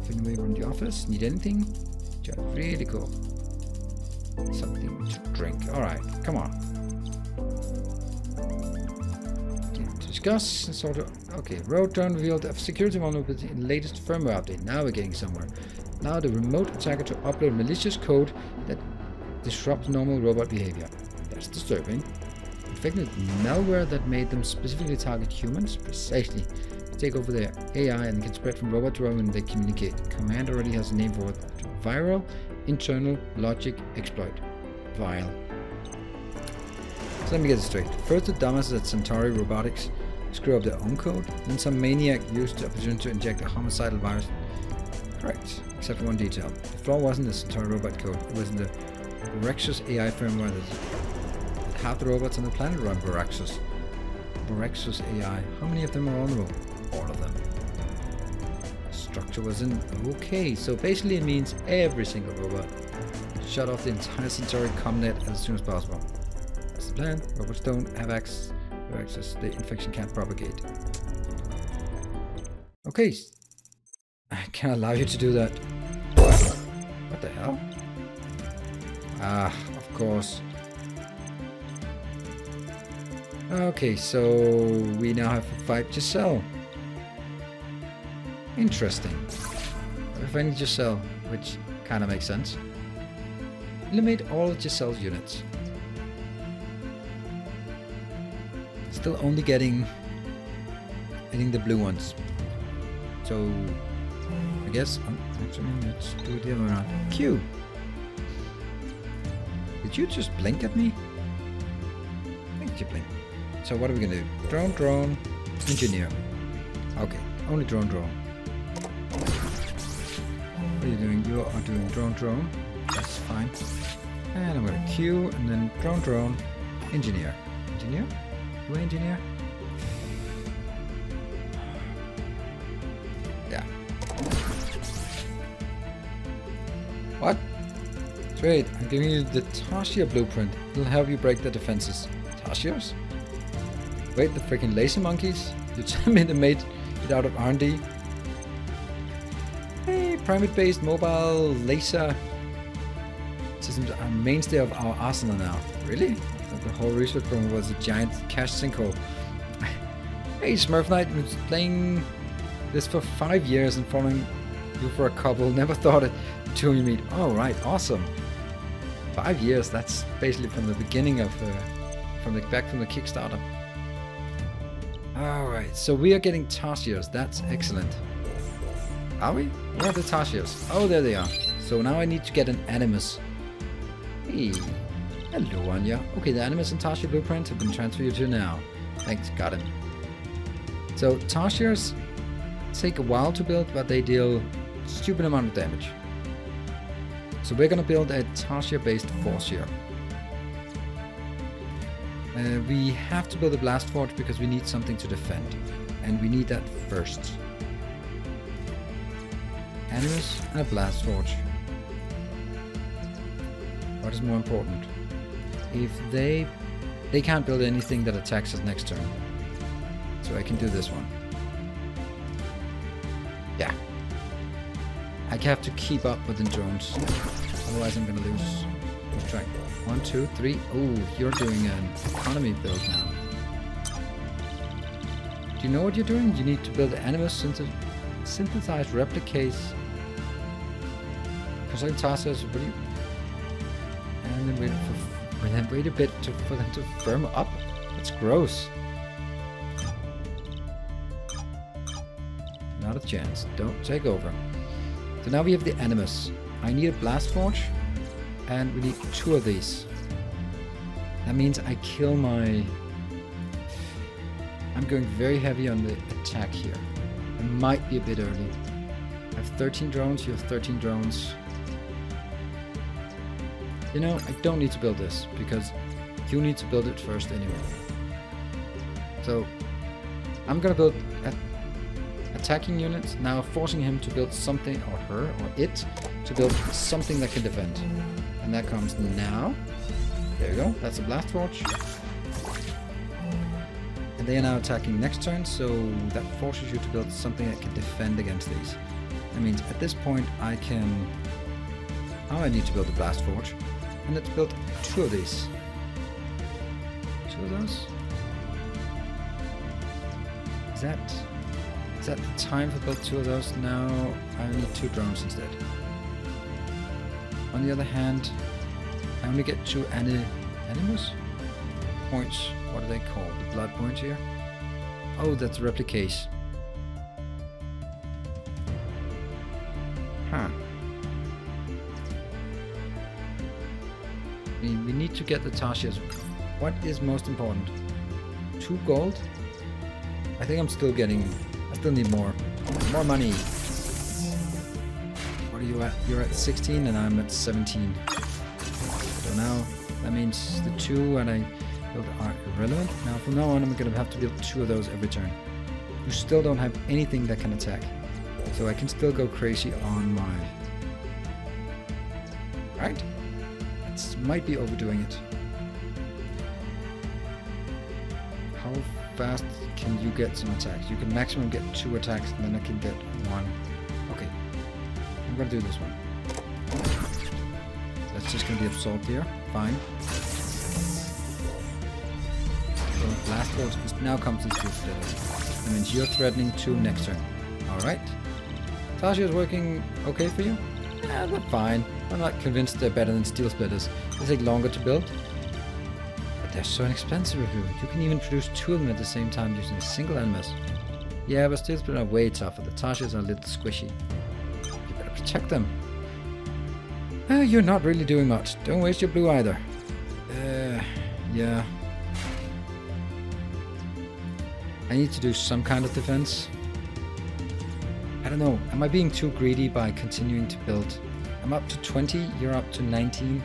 Feeling away from the office. Need anything? Just really cool. Something to drink. Alright, come on. Discuss sort of. Okay, road drone revealed a security vulnerability in the latest firmware update. Now we're getting somewhere. Now the remote attacker to upload malicious code that disrupts normal robot behavior. That's disturbing. Infected malware that made them specifically target humans. Precisely. Take over their AI and can spread from robot to robot when they communicate. Command already has a name for it. Viral internal logic exploit. Vile. So let me get it straight. First the dumbasses at Centauri Robotics screw up their own code, then some maniac used the opportunity to inject a homicidal virus. Correct, except for one detail. The flaw wasn't the Centauri robot code, it was in the Borexus AI firmware that half the robots on the planet run Borexus. Borexus AI. How many of them are vulnerable? All of them. Structure was in. Okay, so basically it means every single robot. Shut off the entire Centauri comnet as soon as possible. That's the plan. Robots don't have access. The infection can't propagate. Okay. I can't allow you to do that. What the hell? Ah, of course. Okay, so we now have to fight Giselle. Interesting. We're fighting Giselle, which kind of makes sense. Eliminate all of Giselle's units. Still only getting the blue ones. So I guess actually let's do it the other way around. Q. Did you just blink at me? I think you blink. So what are we gonna do? Drone, engineer. Okay, only drone. What are you doing? You are doing drone. That's fine. And I'm gonna Q and then drone, engineer. Engineer? Do I engineer? Yeah. What? Great, I'm giving you the Tarsier blueprint. It'll help you break the defenses. Tarsiers? Wait, the freaking laser monkeys? You tell me they made it out of R&D? Hey, primate-based mobile laser systems are a mainstay of our arsenal now. Really? The whole research program was a giant cash sinkhole. Hey, Smurf Knight was playing this for 5 years and following you for a couple. Never thought it until you meet. Oh, right, awesome. 5 years. That's basically from the beginning of back from the Kickstarter. All right, so we are getting Tarsiers. That's excellent. Are we? Where are the Tarsiers? Oh, there they are. So now I need to get an Animus. Hey. Hello, Anya. Okay, the Animus and Tarsier blueprints have been transferred to now. Thanks, got him. So, Tarsiers take a while to build, but they deal a stupid amount of damage. So we're gonna build a Tarsier-based force here. We have to build a blast forge because we need something to defend. And we need that first. Animus and a blast forge. What is more important? If they can't build anything that attacks us next turn. So I can do this one. Yeah. I have to keep up with the drones. Otherwise I'm gonna lose. Let's try. 1, 2, 3. Oh, you're doing an economy build now. Do you know what you're doing? You need to build the Animus synthesized replicates. Concerning Tarsiers, what do you? And then wait a bit for them to firm up. That's gross. Not a chance. Don't take over. So now we have the Animus. I need a blast forge, and we need 2 of these. That means I kill my... I'm going very heavy on the attack here. I might be a bit early. I have 13 drones, you have 13 drones. You know, I don't need to build this, because you need to build it first anyway. So, I'm gonna build attacking units, now forcing him to build something, or her, or it, to build something that can defend. And that comes now. There you go, that's a blast forge. And they are now attacking next turn, so that forces you to build something that can defend against these. That means at this point I can... Now I need to build a blast forge. And let's build 2 of these. 2 of those? Is that the time to build 2 of those? No, I need 2 drones instead. On the other hand, I only get 2 animus points. What are they called? The blood points here? Oh, that's replicase. Huh. We need to get the Tashias. What is most important? 2 gold? I think I'm still getting... I still need more. More money. What are you at? You're at 16 and I'm at 17. So now that means the 2 and I build are irrelevant. Now from now on I'm going to have to build 2 of those every turn. You still don't have anything that can attack. So I can still go crazy on my... Right? That might be overdoing it. How fast can you get some attacks? You can maximum get 2 attacks and then I can get 1. Okay. I'm gonna do this one. That's just gonna be absorbed here. Fine. So blast force now comes these 2 splitters. That means you're threatening 2 next turn. Alright. Tasha is working okay for you? Yeah, they're fine. I'm not convinced they're better than steel splitters. They take longer to build. But they're so inexpensive. You can even produce 2 of them at the same time using a single animus. Yeah, but steel splitters are way tougher. The Tashias are a little squishy. You better protect them. You're not really doing much. Don't waste your blue either. Yeah. I need to do some kind of defense. I don't know. Am I being too greedy by continuing to build? I'm up to 20. You're up to 19.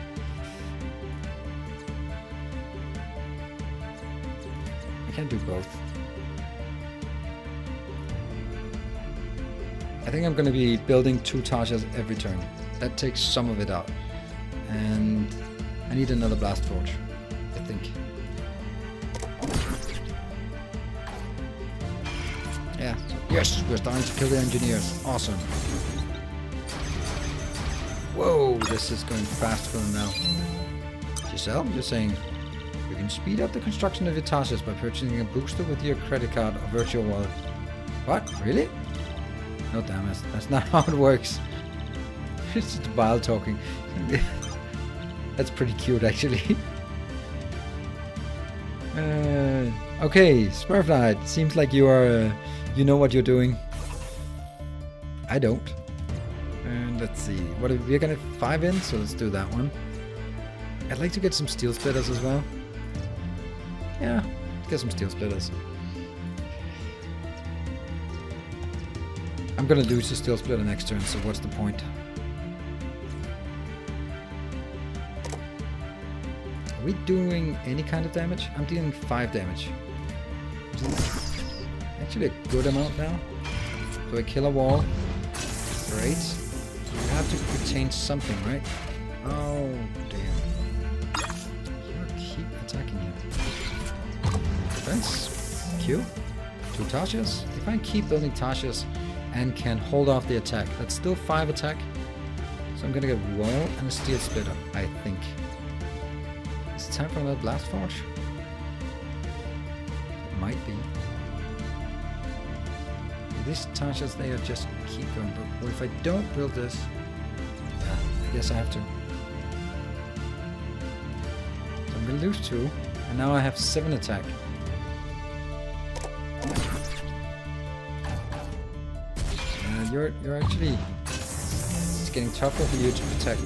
I can't do both. I think I'm going to be building 2 Tashias every turn. That takes some of it out. And I need another blast forge, I think. Yeah. So yes, we're starting to kill the engineers. Awesome. Whoa, this is going fast for them now. Giselle, you're saying you can speed up the construction of your Tashias by purchasing a booster with your credit card or virtual wallet. What? Really? No, damn it. That's not how it works. It's just Vile talking. That's pretty cute, actually. Okay, Smurflight. Seems like you are, you know what you're doing. I don't. And let's see. What are we're gonna 5 in, so let's do that one. I'd like to get some steel splitters as well. Yeah, get some steel splitters. I'm gonna lose the steel splitter next turn, so what's the point? Are we doing any kind of damage? I'm dealing 5 damage. Which is actually a good amount now. So I kill a wall. Great. You have to change something, right? Oh, damn. You keep attacking him. Defense. Q. 2 Tashias. If I keep building Tashias and can hold off the attack, that's still 5 attack. So I'm gonna get wall and a steel splitter, I think. Is it time for another blast forge? It might be. These Tashias, they are just keep going. But if I don't build this, yeah, I guess I have to. So I'm gonna lose 2, and now I have 7 attack. You're actually, it's getting tougher for you to protect.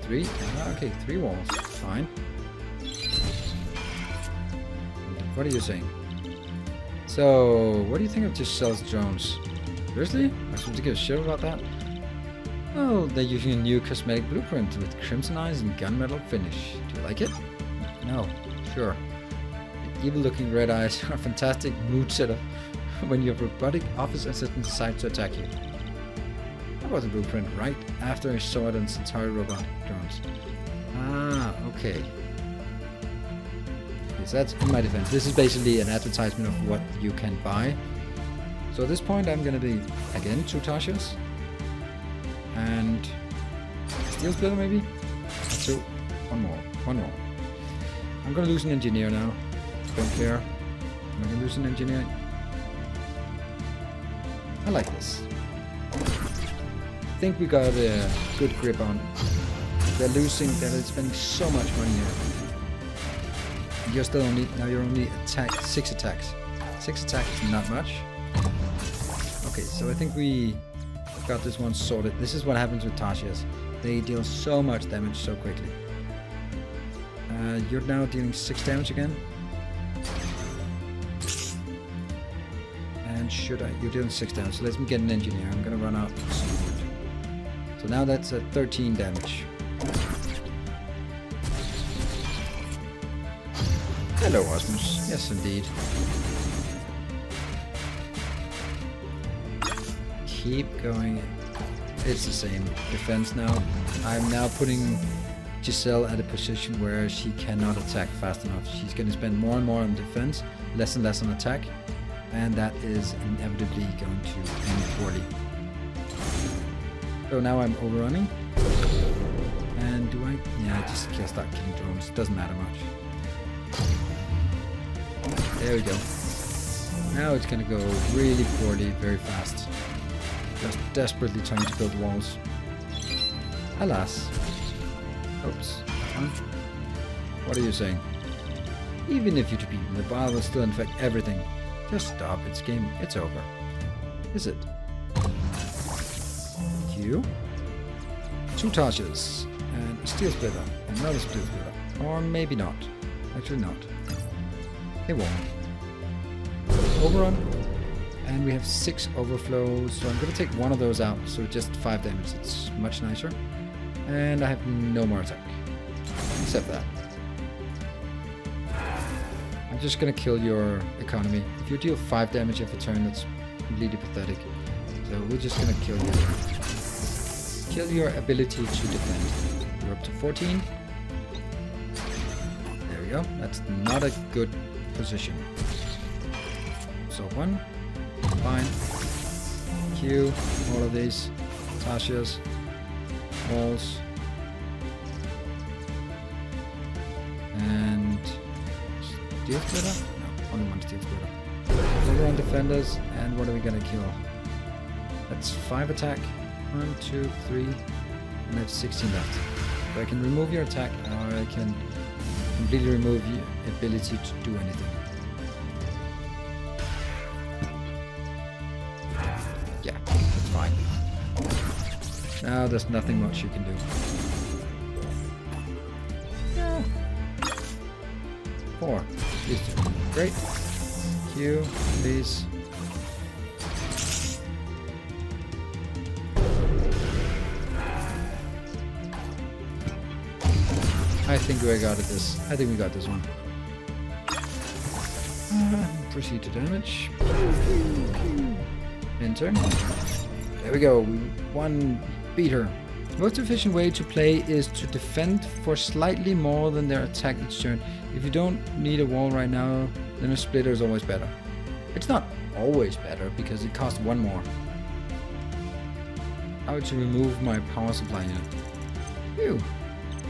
3? Okay, 3 walls. Fine. What are you saying? So, what do you think of Giselle's drones? Seriously? I'm supposed to give a shit about that? Oh, they're using a new cosmetic blueprint with crimson eyes and gunmetal finish. Do you like it? No. Sure. The evil-looking red eyes are a fantastic mood setter when your robotic office assistant decides to attack you. That was a blueprint right after I saw it on Centauri robot drones. Ah, okay. Okay, so that's in my defense. This is basically an advertisement of what you can buy. So at this point I'm gonna be, again, 2 Tasha's. And Steel Splitter maybe? 2. One more. I'm gonna lose an engineer now. Don't care. Am I gonna lose an engineer? I like this. I think we got a good grip on. They're losing, they're spending so much money here. You're still only, now you're only 6 attacks. 6 attacks is not much. Okay, so I think we got this one sorted. This is what happens with Tasha's. They deal so much damage so quickly. You're now dealing 6 damage again. And you're dealing 6 damage, so let me get an engineer. I'm gonna run out of some wood. So now that's 13 damage. Hello, Osmus. Yes, indeed. Keep going. It's the same defense now. I'm now putting Giselle at a position where she cannot attack fast enough. She's going to spend more and more on defense, less and less on attack, and that is inevitably going to end poorly. So now I'm overrunning. And do I? Yeah, I just start killing drones. Doesn't matter much. There we go. Now it's going to go really poorly, very fast. Just desperately trying to build walls. Alas. Oops. What are you saying? Even if you defeat him, the bile will still infect everything. Just stop. It's game. It's over. Is it? You. 2 Tasha's. And a Steel Splitter. Another Steel Splitter. Or maybe not. Actually not. It won't. Overrun. And we have 6 overflows, so I'm going to take one of those out, so just 5 damage. It's much nicer. And I have no more attack. Except that. I'm just going to kill your economy. If you deal 5 damage every turn, that's completely pathetic. So we're just going to kill you. Kill your ability to defend. You're up to 14. There we go. That's not a good position. So 1. Fine. Q, all of these. Tasha's. Walls. And Steel Splitter? No, only one Steel Splitter. Overrun defenders, and what are we gonna kill? That's 5 attack. 1, 2, 3, and I have 16 left. So I can remove your attack, or I can completely remove your ability to do anything. Yeah, that's fine. Now there's nothing much you can do. Yeah. 4. These 2. Great. Q, please. I think we got this. I think we got this one. Proceed to damage. Enter. There we go. We won. Beat her. The most efficient way to play is to defend for slightly more than their attack each turn. If you don't need a wall right now, then a splitter is always better. It's not always better because it costs 1 more. How to remove my power supply unit? Phew.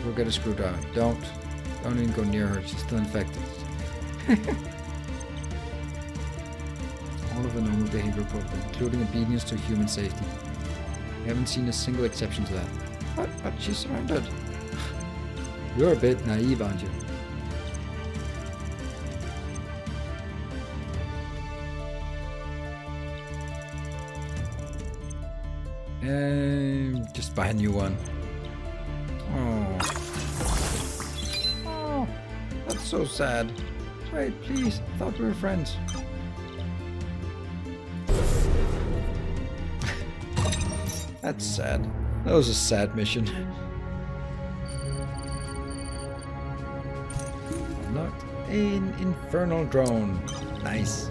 We'll get a screwdriver. Don't even go near her. She's still infected. All of the normal behavior protocol, including obedience to human safety. I haven't seen a single exception to that. But she surrendered. You're a bit naive, aren't you? Just buy a new one. Oh, that's so sad. Wait, please. I thought we were friends. That's sad. That was a sad mission. Unlocked an infernal drone. Nice.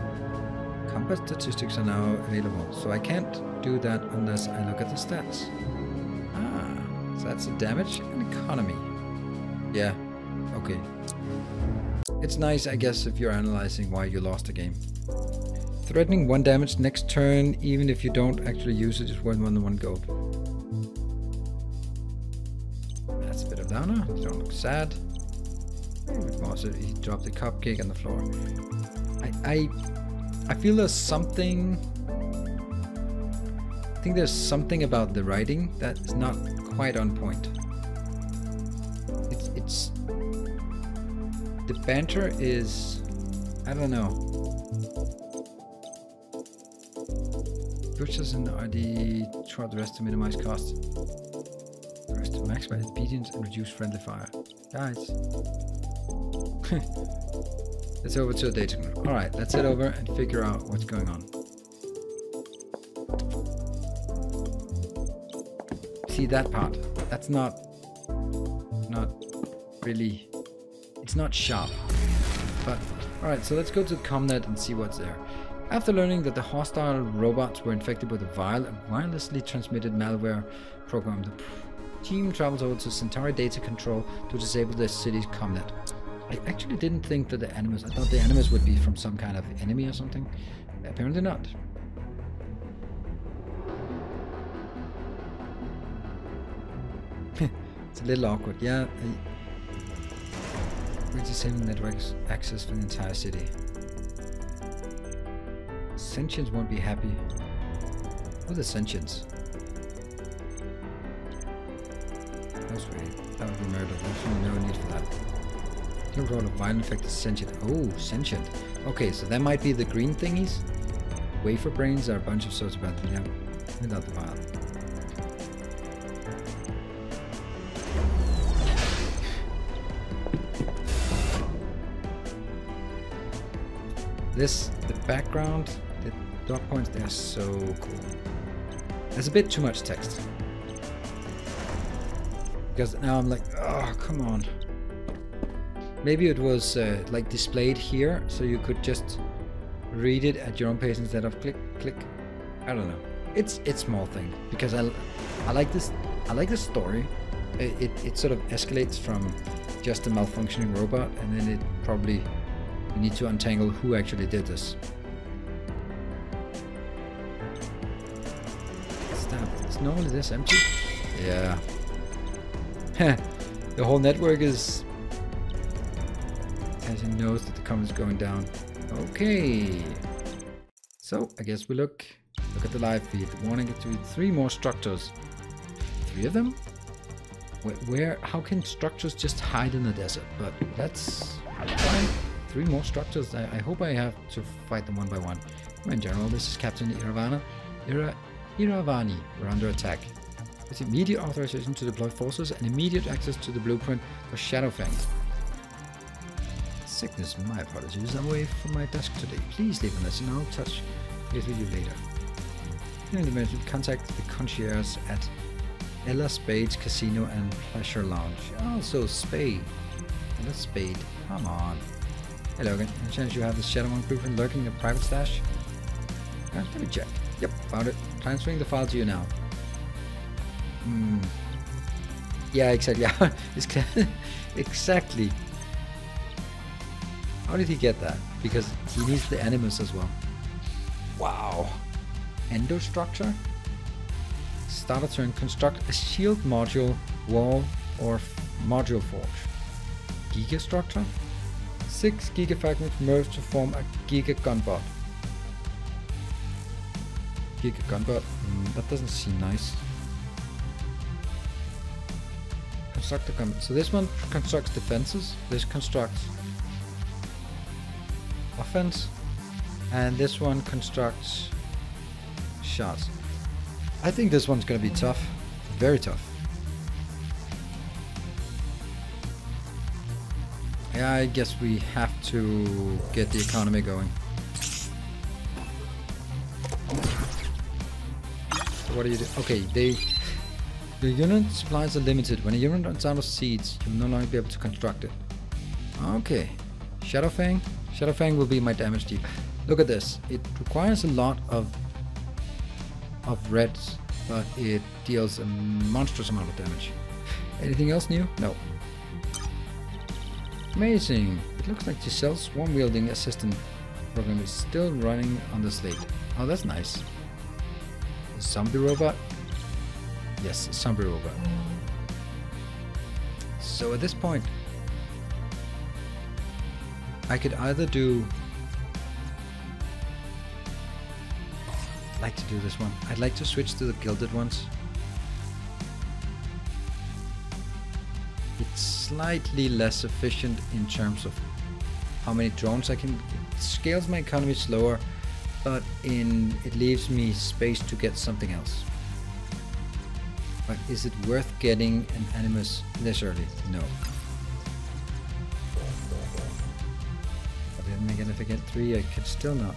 Combat statistics are now available, so I can't do that unless I look at the stats. Ah, so that's the damage and economy. Yeah, okay. It's nice, I guess, if you're analyzing why you lost a game. Threatening 1 damage next turn, even if you don't actually use it, is worth more than 1 gold. That's a bit of downer. You don't look sad. He dropped the cupcake on the floor. I feel there's something. I think there's something about the writing that is not quite on point. It's the banter is, I don't know. Butchers in the RD throughout the rest to minimize costs. The rest to maximize obedience and reduce friendly fire. Guys. Let's over to the data. Alright, let's head over and figure out what's going on. See that part? That's not really, it's not sharp. But alright, so let's go to ComNet and see what's there. After learning that the hostile robots were infected with a vile and wirelessly transmitted malware program, the team travels over to Centauri Data Control to disable the city's ComNet. I actually didn't think that the animals, I thought the animals would be from some kind of enemy or something. Apparently not. It's a little awkward, yeah. We're disabling network access for the entire city. Sentients won't be happy. What are the sentients? That's right. That would be murder. There's no need for that. No role of violent infected sentient. Oh, sentient. Okay, so that might be the green thingies. Wafer brains are a bunch of sorts about them, yeah. Without the vial. The background, the dot points, they're so cool. There's a bit too much text. Because now I'm like, oh, come on. Maybe it was like displayed here, so you could just read it at your own pace instead of click, click. I don't know. It's small thing because I like this. I like the story. It sort of escalates from just a malfunctioning robot, and then it probably. We need to untangle who actually did this. Is normally this empty? Yeah. The whole network is, as he knows that the comment is going down. Okay. So I guess we look at the live feed. Warning to 3 more structures. 3 of them? Where? How can structures just hide in the desert? But that's fine. 3 more structures. I hope I have to fight them one by one. In general, this is Captain Iravani. We're under attack. With immediate authorization to deploy forces and immediate access to the blueprint for Shadowfang. Sickness, my apologies. I'm away from my desk today. Please leave a message and I'll touch base with you later. In the mention, contact the concierge at Ella Spade's Casino and Pleasure Lounge. Oh, so Spade. Ella Spade. Come on. Hello again. Any chance you have the Shadowfang blueprint lurking in a private stash? Let me check. Yep, found it. Transferring the file to you now. Yeah, exactly. Exactly. How did he get that? Because he needs the animals as well. Wow. Endostructure? Start a turn. Construct a shield module, wall, or module forge. Gigastructure? 6 gigafragments merged to form a giga gunbot. Giga gunbot? That doesn't seem nice. Construct the gunbot. So this one constructs defenses. This constructs offense. And this one constructs shots. I think this one's gonna be tough. Very tough. Yeah, I guess we have to get the economy going. So what do you do? Okay, the unit supplies are limited. When a unit runs out of seeds, you will no longer be able to construct it. Okay. Shadowfang. Shadowfang will be my damage deal. Look at this. It requires a lot of reds, but it deals a monstrous amount of damage. Anything else new? No. Amazing. It looks like Giselle's swarm wielding assistant program is still running on the slate. Oh, that's nice. A zombie robot? Yes, a zombie robot. So at this point, I could either do... I'd like to do this one. I'd like to switch to the gilded ones. It's slightly less efficient in terms of how many drones I can... It scales my economy slower, but it leaves me space to get something else. But is it worth getting an Animus this early? No. But then again, if I get 3, I could still not.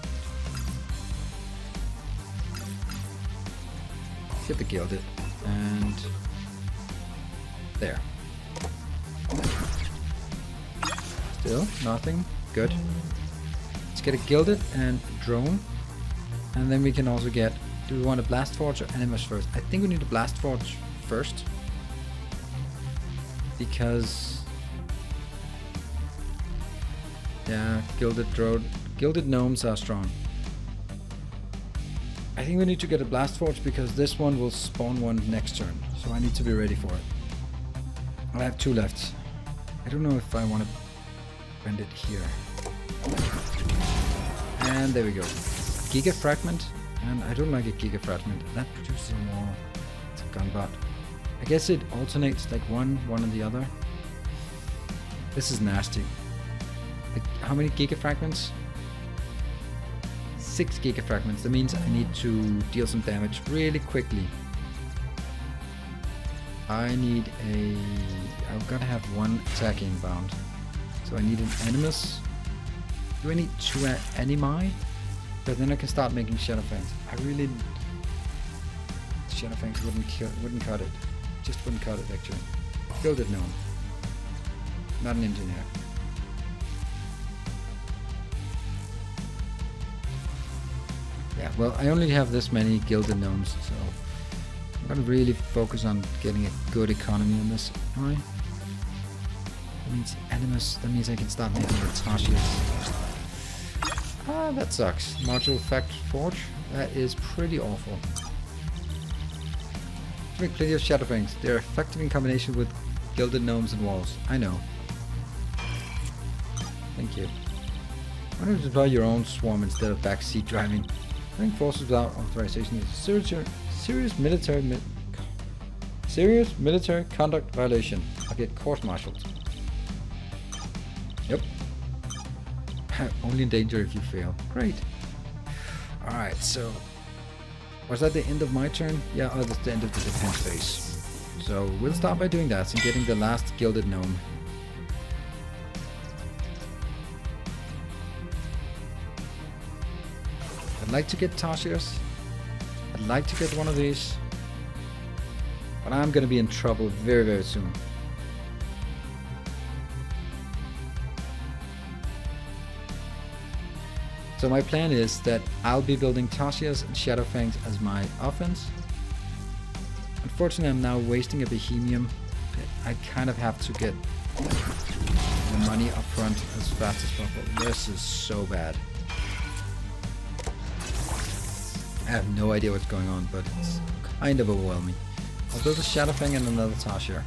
Get the gilded, and there. Still nothing. Good. Let's get a gilded and drone, and then we can also get. Do we want a blast forge or Animus first? I think we need a blast forge first, because yeah, gilded gnomes are strong. I think we need to get a blast forge because this one will spawn one next turn, so I need to be ready for it. I have 2 left. I don't know if I want to bend it here. And there we go. Giga fragment, and I don't like a giga fragment. That produces a wall. It's a gunbot. I guess it alternates like one and the other. This is nasty. Like, how many giga fragments? 6 giga fragments. That means I need to deal some damage really quickly. I've got to have 1 attacking bound. So I need an Animus. Do I need 2 animi? But then I can start making Shadowfangs. Shadowfangs wouldn't cut it. Just wouldn't cut it actually. Gilded gnome. Not an engineer. Yeah, well, I only have this many gilded gnomes, so I'm gonna really focus on getting a good economy on this. Alright. That means Animus. That means I can start making the Tashias. Ah, that sucks. Module Fact Forge. That is pretty awful. Make plenty of Shadowfangs. They're effective in combination with gilded gnomes and walls. I know. Thank you. Why don't you deploy your own swarm instead of backseat driving? Running forces without authorization is a serious military conduct violation. I'll get court-martialed. Yep. Only in danger if you fail. Great. Alright, so... Was that the end of my turn? Yeah, oh, that's the end of the defense phase. So we'll start by doing that and getting the last gilded gnome. I'd like to get Tashias. I'd like to get one of these. But I'm going to be in trouble very, very soon. So my plan is that I'll be building Tashias and Shadowfangs as my offense. Unfortunately, I'm now wasting a Bohemian. I kind of have to get the money up front as fast as possible. This is so bad. I have no idea what's going on, but it's kind of overwhelming. I'll build a Shadowfang and another Tashier.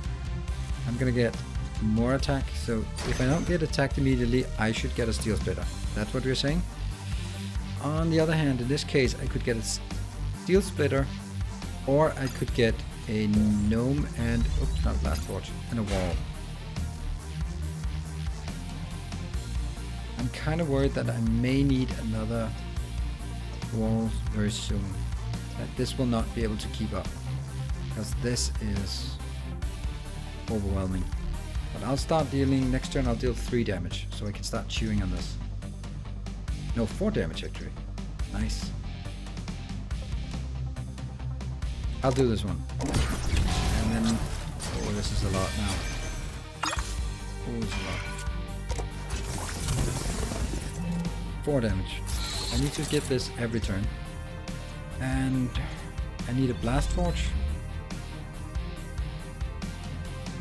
I'm gonna get more attack, so if I don't get attacked immediately, I should get a Steel Splitter. That's what we're saying? On the other hand, in this case, I could get a Steel Splitter, or I could get a Gnome and... oops, not Blast Forge, and a Wall. I'm kind of worried that I may need another Wall very soon. That this will not be able to keep up, because this is overwhelming. But I'll start dealing, next turn I'll deal 3 damage, so I can start chewing on this. No, 4 damage actually. Nice. I'll do this one. And then... oh, this is a lot now. Oh, this is a lot. 4 damage. I need to get this every turn. And I need a Blast Forge.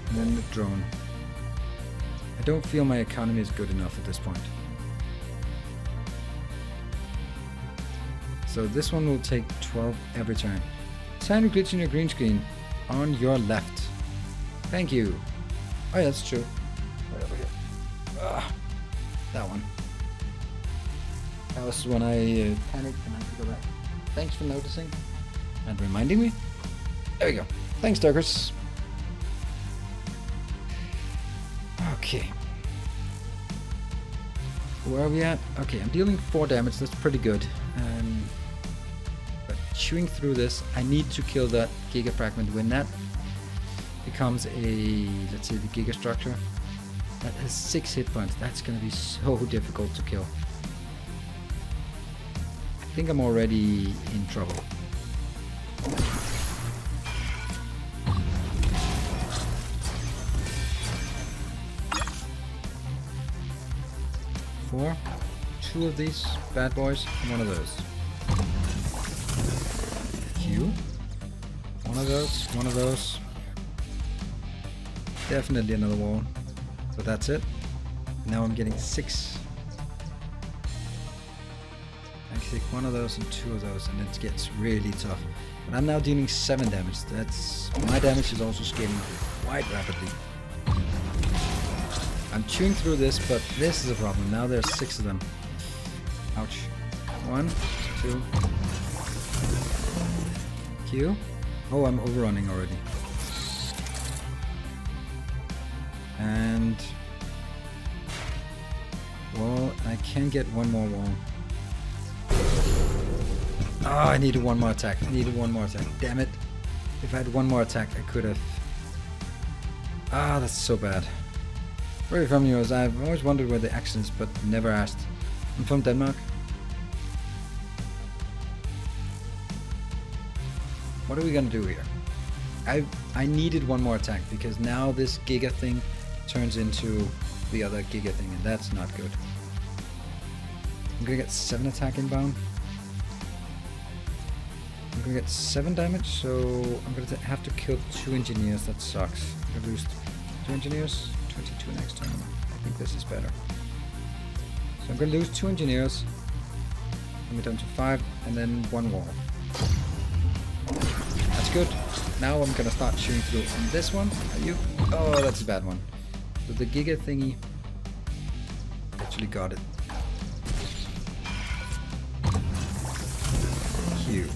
And then the drone. I don't feel my economy is good enough at this point. So this one will take 12 every turn. Time to glitch in your green screen on your left. Thank you. Oh yeah, that's true. Right over here. That one. That was when I panicked and I had to go back. Thanks for noticing and reminding me. There we go. Thanks, Darkers. Okay. Where are we at? Okay, I'm dealing 4 damage. That's pretty good. But chewing through this, I need to kill that Giga Fragment. When that becomes a, let's say, the Giga Structure, that has 6 hit points. That's going to be so difficult to kill. I think I'm already in trouble. Four, 2 of these bad boys, and 1 of those. Q. 1 of those, 1 of those. Definitely another wall. So that's it. Now I'm getting 6. I can take 1 of those and 2 of those, and it gets really tough. But I'm now dealing 7 damage. That's my damage is also scaling quite rapidly. I'm chewing through this, but this is a problem. Now there's 6 of them. Ouch. 1, 2. Q. Oh, I'm overrunning already. And wall. I can get 1 more wall. Oh, I needed 1 more attack. I needed 1 more attack. Damn it. If I had 1 more attack, I could have. Ah, that's so bad. Where are you from, yours? I've always wondered where the accent is, but never asked. I'm from Denmark. What are we gonna do here? I needed 1 more attack because now this Giga thing turns into the other Giga thing, and that's not good. I'm gonna get 7 attack inbound. I'm gonna get 7 damage, so I'm gonna have to kill 2 engineers. That sucks. I'm gonna lose 2 engineers. 22 next turn. I think this is better. So I'm going to lose 2 engineers. I'm down to 5 and then 1 wall. That's good. Now I'm going to start shooting through on this one. Are you? Oh, that's a bad one. So the Giga thingy actually got it. Q.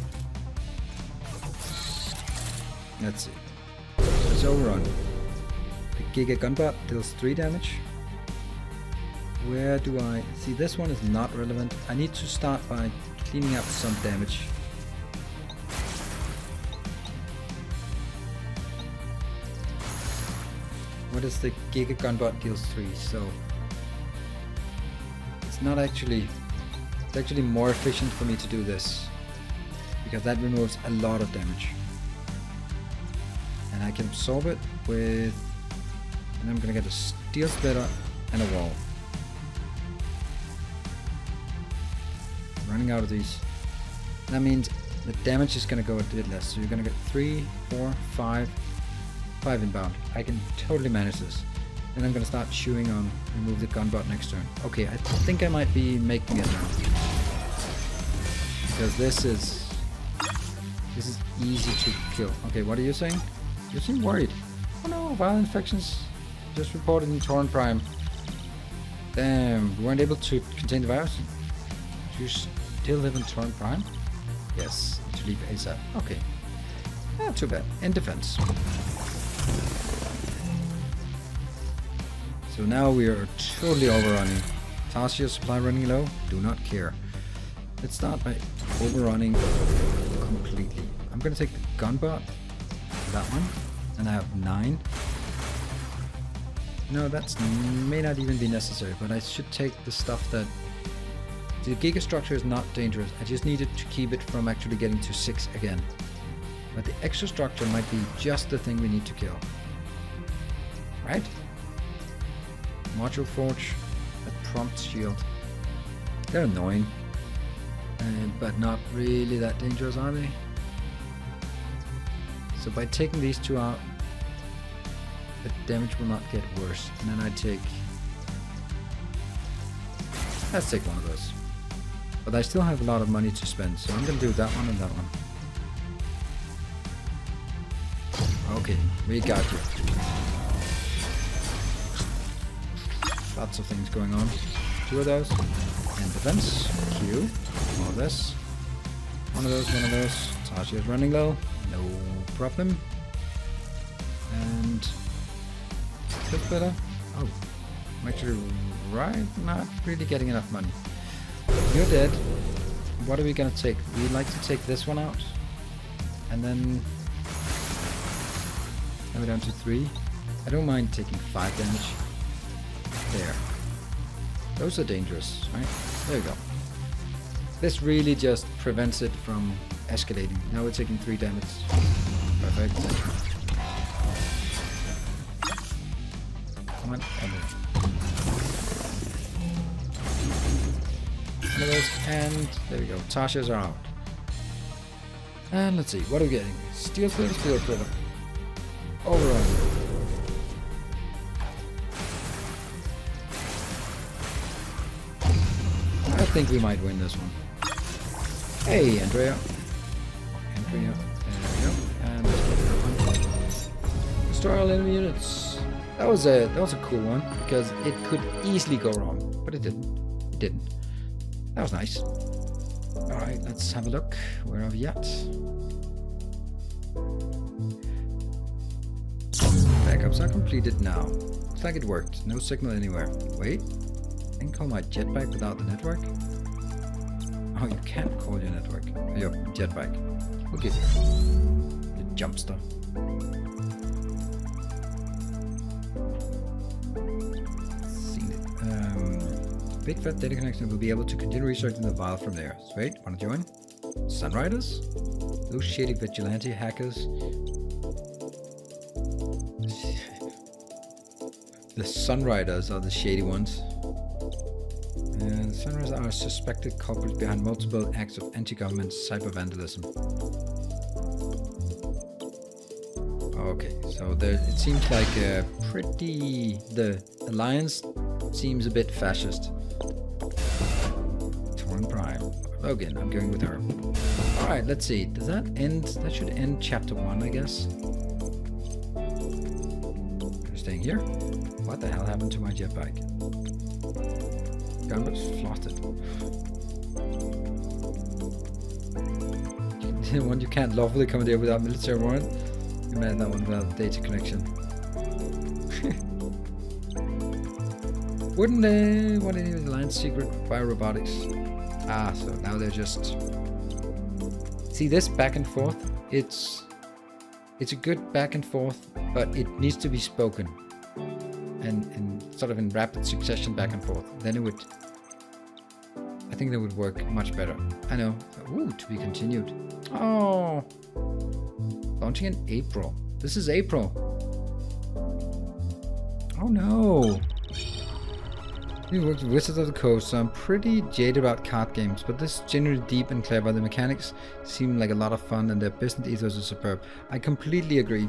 Let's see. Let's overrun. The Giga Gunbot deals 3 damage. Where do I see? This one is not relevant. I need to start by cleaning up some damage. What is the Giga Gunbot deals 3? So it's not actually. It's actually more efficient for me to do this because that removes a lot of damage, and I can absorb it with. And I'm gonna get a steel splitter and a wall. Running out of these. That means the damage is gonna go a bit less. So you're gonna get 3, 4, 5 inbound. I can totally manage this. Then I'm gonna start chewing on remove the gunbot next turn. Okay, I think I might be making it now. Because this is easy to kill. Okay, what are you saying? You seem worried. Oh no, viral infections. Just reported in Torrent Prime. Damn, we weren't able to contain the virus. Do you still live in Torrent Prime? Yes, to leave ASAP. Okay. Not too bad. In defense. So now we are totally overrunning. Tasha supply running low. Do not care. Let's start by overrunning completely. I'm gonna take the gunbot. That one. And I have 9. No, that may not even be necessary, but I should take the stuff that... The Giga Structure is not dangerous. I just needed to keep it from actually getting to 6 again. But the extra structure might be just the thing we need to kill. Right? Module Forge. That prompt shield. They're annoying. But not really that dangerous, are they? So by taking these 2 out, the damage will not get worse. And then I take Let's take one of those. But I still have a lot of money to spend, so I'm gonna do that one and that one. Okay, we got you. Lots of things going on. 2 of those. And defense. Q. More of this. One of those, one of those. Tasha is running low. No problem. And... Just better. Oh. I'm actually not really getting enough money. You're dead. What are we gonna take? We'd like to take this one out. And then... Now we're down to 3. I don't mind taking 5 damage. There. Those are dangerous, right? There we go. This really just prevents it from escalating. Now we're taking 3 damage. Perfect. Come on, one of those, and there we go. Tasha's are out. And let's see, what are we getting? Steel splitter, steel splitter. Overrun. I think we might win this one. Hey, Andrea. Andrea. There we go. And let's put that one. Destroy all enemy units. That was a cool one because it could easily go wrong, but it didn't. It didn't. That was nice. All right, let's have a look. Where are we at? Backups are completed now. Looks like it worked. No signal anywhere. Wait. I can call my jetpack without the network. Oh, you can't call your network. Your jetpack. We'll give you the jumpster. Big fat data connection will be able to continue researching the vial from there. Sweet, wanna join? Sunriders? Those shady vigilante hackers. The Sunriders are the shady ones. And the Sunriders are a suspected culprit behind multiple acts of anti-government cyber vandalism. Okay, so there, it seems like a the Alliance seems a bit fascist. Torn Prime. Again, I'm going with her. Alright, let's see. Does that end? That should end chapter 1, I guess. I'm staying here. What the hell happened to my jetpack? Gun was floated. The one you can't lawfully commandeer without military warrant. You made that one without data connection. Wouldn't they want any of the Alliance secret biorobotics? Ah, so now they're just... See this back and forth? It's a good back and forth, but it needs to be spoken. And sort of in rapid succession back and forth. Then it would... I think that would work much better. I know. Ooh, to be continued. Oh! Launching in April. This is April. Oh no! We worked with Wizards of the Coast, so I'm pretty jaded about card games, but this is genuinely deep and clever. The mechanics seem like a lot of fun and their business ethos is superb. I completely agree.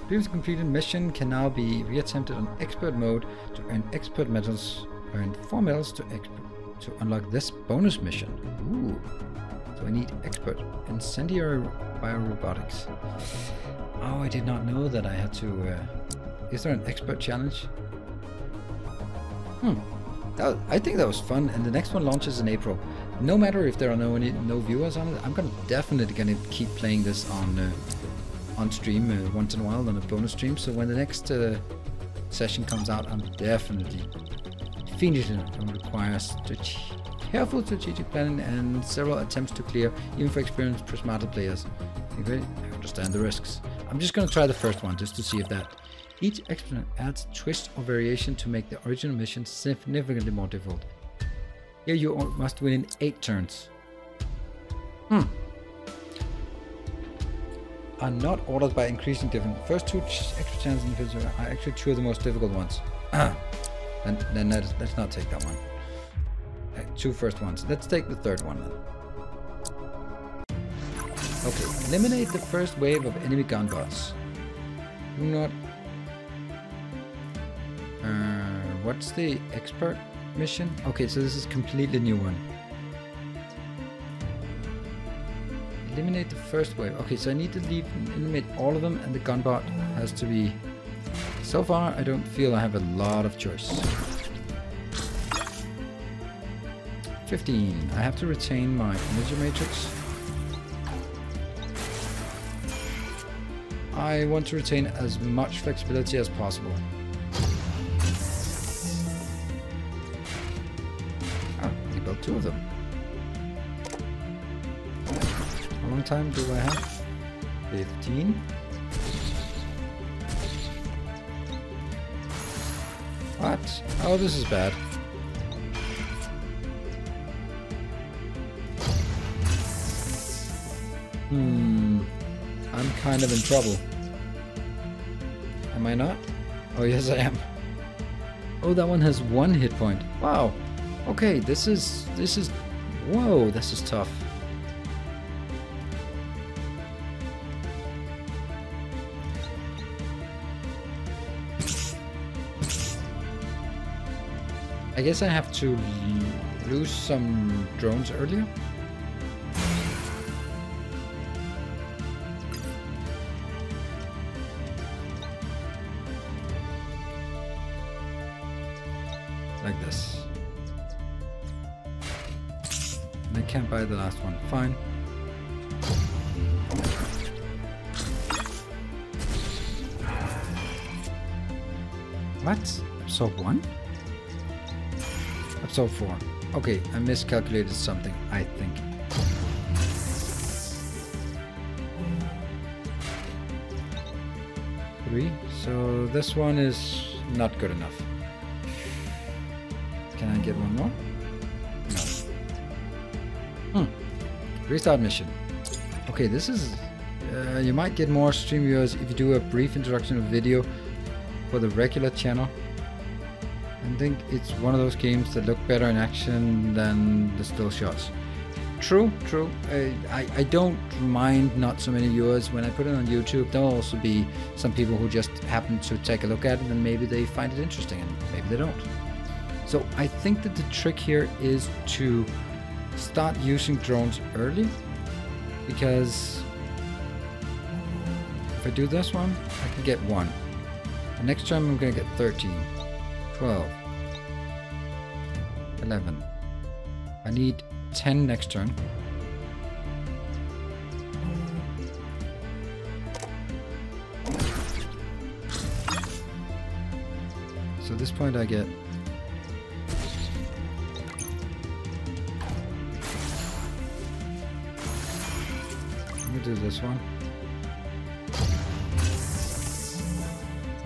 Previously completed mission can now be reattempted on expert mode to earn expert medals, earn 4 medals to unlock this bonus mission. Ooh. So I need expert incendiary biorobotics. Oh, I did not know that I had to... is there an expert challenge? I think that was fun, and the next one launches in April. No matter if there are no viewers on it, I'm definitely gonna keep playing this on stream once in a while on a bonus stream. So when the next session comes out, I'm definitely fiendishly going to require careful strategic planning and several attempts to clear, even for experienced Prismata players. Okay, I understand the risks. I'm just going to try the first one just to see if that. Each experiment adds a twist or variation to make the original mission significantly more difficult. Here you must win in 8 turns. Are not ordered by increasing difference. First 2 extra chances are actually 2 of the most difficult ones. Then let's not take that one. 2 first ones. Let's take the 3rd one then. Okay, eliminate the first wave of enemy gunbots. Do not... what's the expert mission. Okay, so this is a completely new one. Eliminate the first wave. Okay, so I need to eliminate all of them, and the gunbot has to be... So far, I don't feel I have a lot of choice. 15. I have to retain my energy matrix. I want to retain as much flexibility as possible. Ah, we built 2 of them. How long time do I have? 15. What? Oh, this is bad. I'm kind of in trouble. Am I not? Oh, yes, I am. Oh, that one has 1 hit point. Wow. Okay, this is... Whoa, this is tough. I guess I have to lose some drones earlier. Like this. And I can't buy the last one. Fine. What? Absorb 1? Absorb 4. Okay, I miscalculated something, I think. Three. So this one is not good enough. Can I get one more? No. Restart mission. Okay, this is... you might get more stream viewers if you do a brief introduction of video for the regular channel. I think it's one of those games that look better in action than the still shots. True, true. I don't mind not so many viewers. When I put it on YouTube, there'll also be some people who just happen to take a look at it and maybe they find it interesting and maybe they don't. So I think that the trick here is to start using drones early, because if I do this one, I can get 1. The next time I'm going to get 13, 12, 11. I need 10 next turn. So at this point I get... I'm gonna do this one.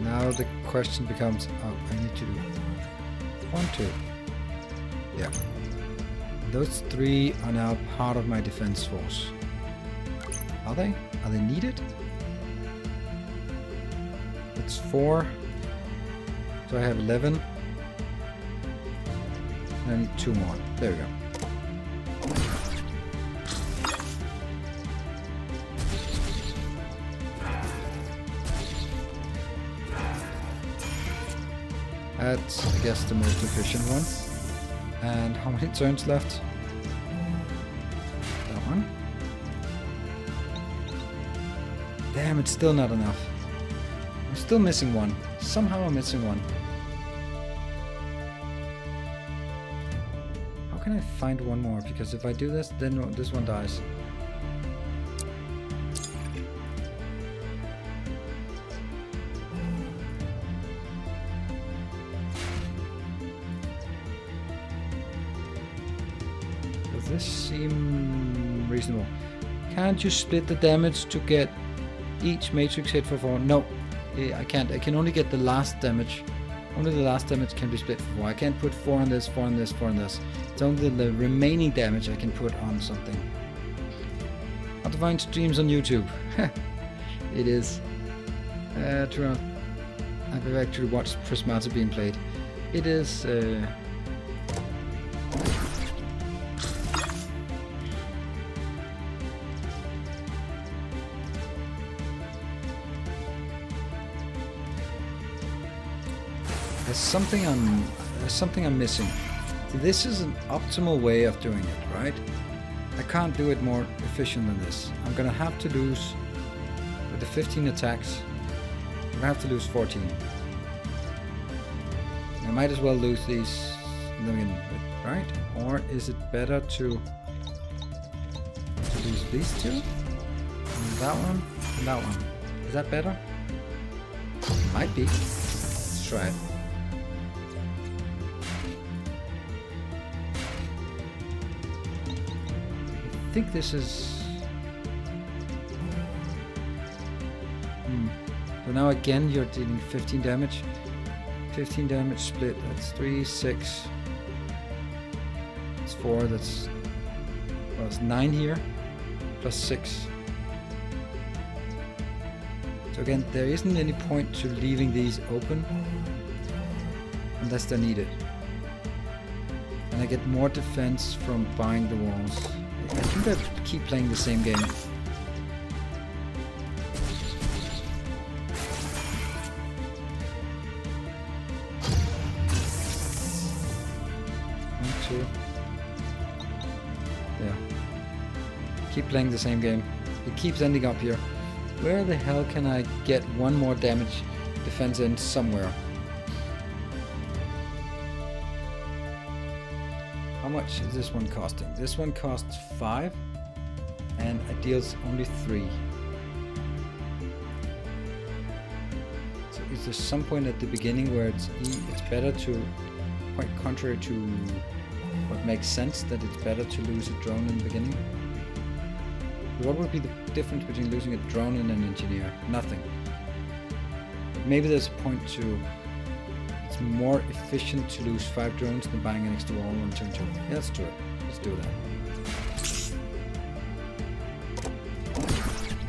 Now the question becomes, oh, I need to do 1, 2. Yeah. Those 3 are now part of my defense force. Are they? Are they needed? It's 4. So I have 11. I need 2 more. There we go. That's, I guess, the most efficient one. And how many turns left? That one. Damn, it's still not enough. I'm still missing 1. Somehow I'm missing 1. How can I find 1 more? Because if I do this, then this one dies. This seem reasonable. Can't you split the damage to get each matrix hit for 4? No, I can't. I can only get the last damage. Only the last damage can be split for 4. I can't put 4 on this, 4 on this, 4 on this. It's only the remaining damage I can put on something. How to find streams on YouTube? It is true. I've actually watched Prismata being played. It is There's something I'm missing. So this is an optimal way of doing it, right? I can't do it more efficient than this. I'm gonna have to lose, with the 15 attacks, I'm gonna have to lose 14. I might as well lose these in the beginning, right? Or is it better to lose these two? And that one, and that one. Is that better? Might be. Let's try it. I think this is... So now again you're dealing 15 damage. 15 damage split, that's 3, 6. That's 4, that's... Well, it's 9 here. Plus 6. So again, there isn't any point to leaving these open. Unless they're needed. And I get more defense from buying the walls. I think I keep playing the same game. 1, 2. Yeah. Keep playing the same game. It keeps ending up here. Where the hell can I get one more damage defense in somewhere? How much is this one costing? This one costs 5 and it deals only 3. So is there some point at the beginning where it's better to, quite contrary to what makes sense, that it's better to lose a drone in the beginning? What would be the difference between losing a drone and an engineer? Nothing. But maybe there's a point to... It's more efficient to lose 5 drones than buying an extra wall on turn 2. Yeah, let's do it. Let's do that.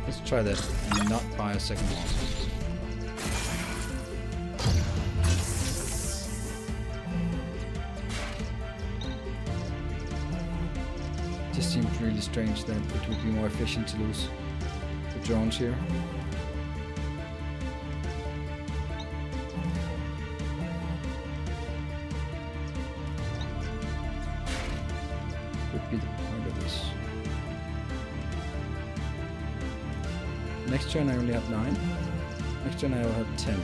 Let's try that and not buy a second wall. It just seems really strange that it would be more efficient to lose the drones here. Be the point of this. Next turn I only have 9. Next turn I will have 10.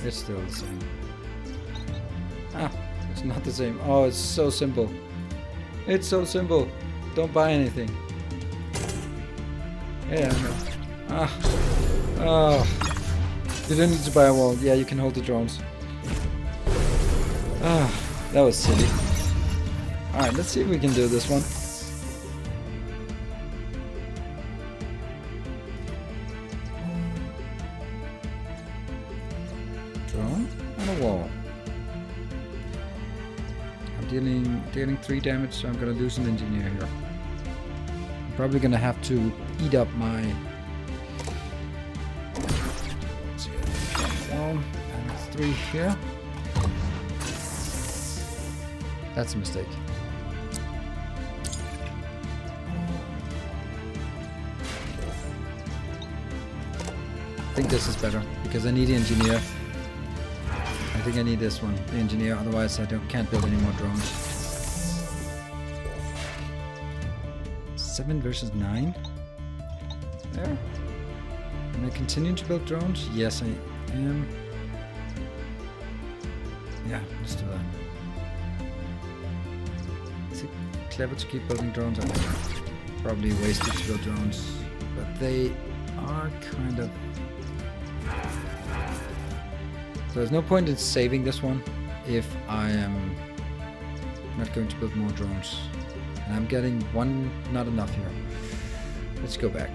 It's still the same. Ah, it's not the same. Oh, it's so simple. It's so simple. Don't buy anything. Yeah, I know. Ah. Oh. You didn't need to buy a wall. Yeah, you can hold the drones. Ah, that was silly. Alright, let's see if we can do this one. Drone and a wall. Dealing 3 damage, so I'm gonna lose an engineer here. I'm probably gonna have to eat up my... Let's see, 1 and 3 here. That's a mistake. I think this is better because I need the engineer. I think I need this one, the engineer, otherwise I can't build any more drones. 7 versus 9? There. Am I continuing to build drones? Yes, I am. Yeah, let's do that. Is it clever to keep building drones? I think probably wasted to build drones, but they are kind of... So there's no point in saving this one if I am not going to build more drones. And I'm getting 1 not enough here. Let's go back.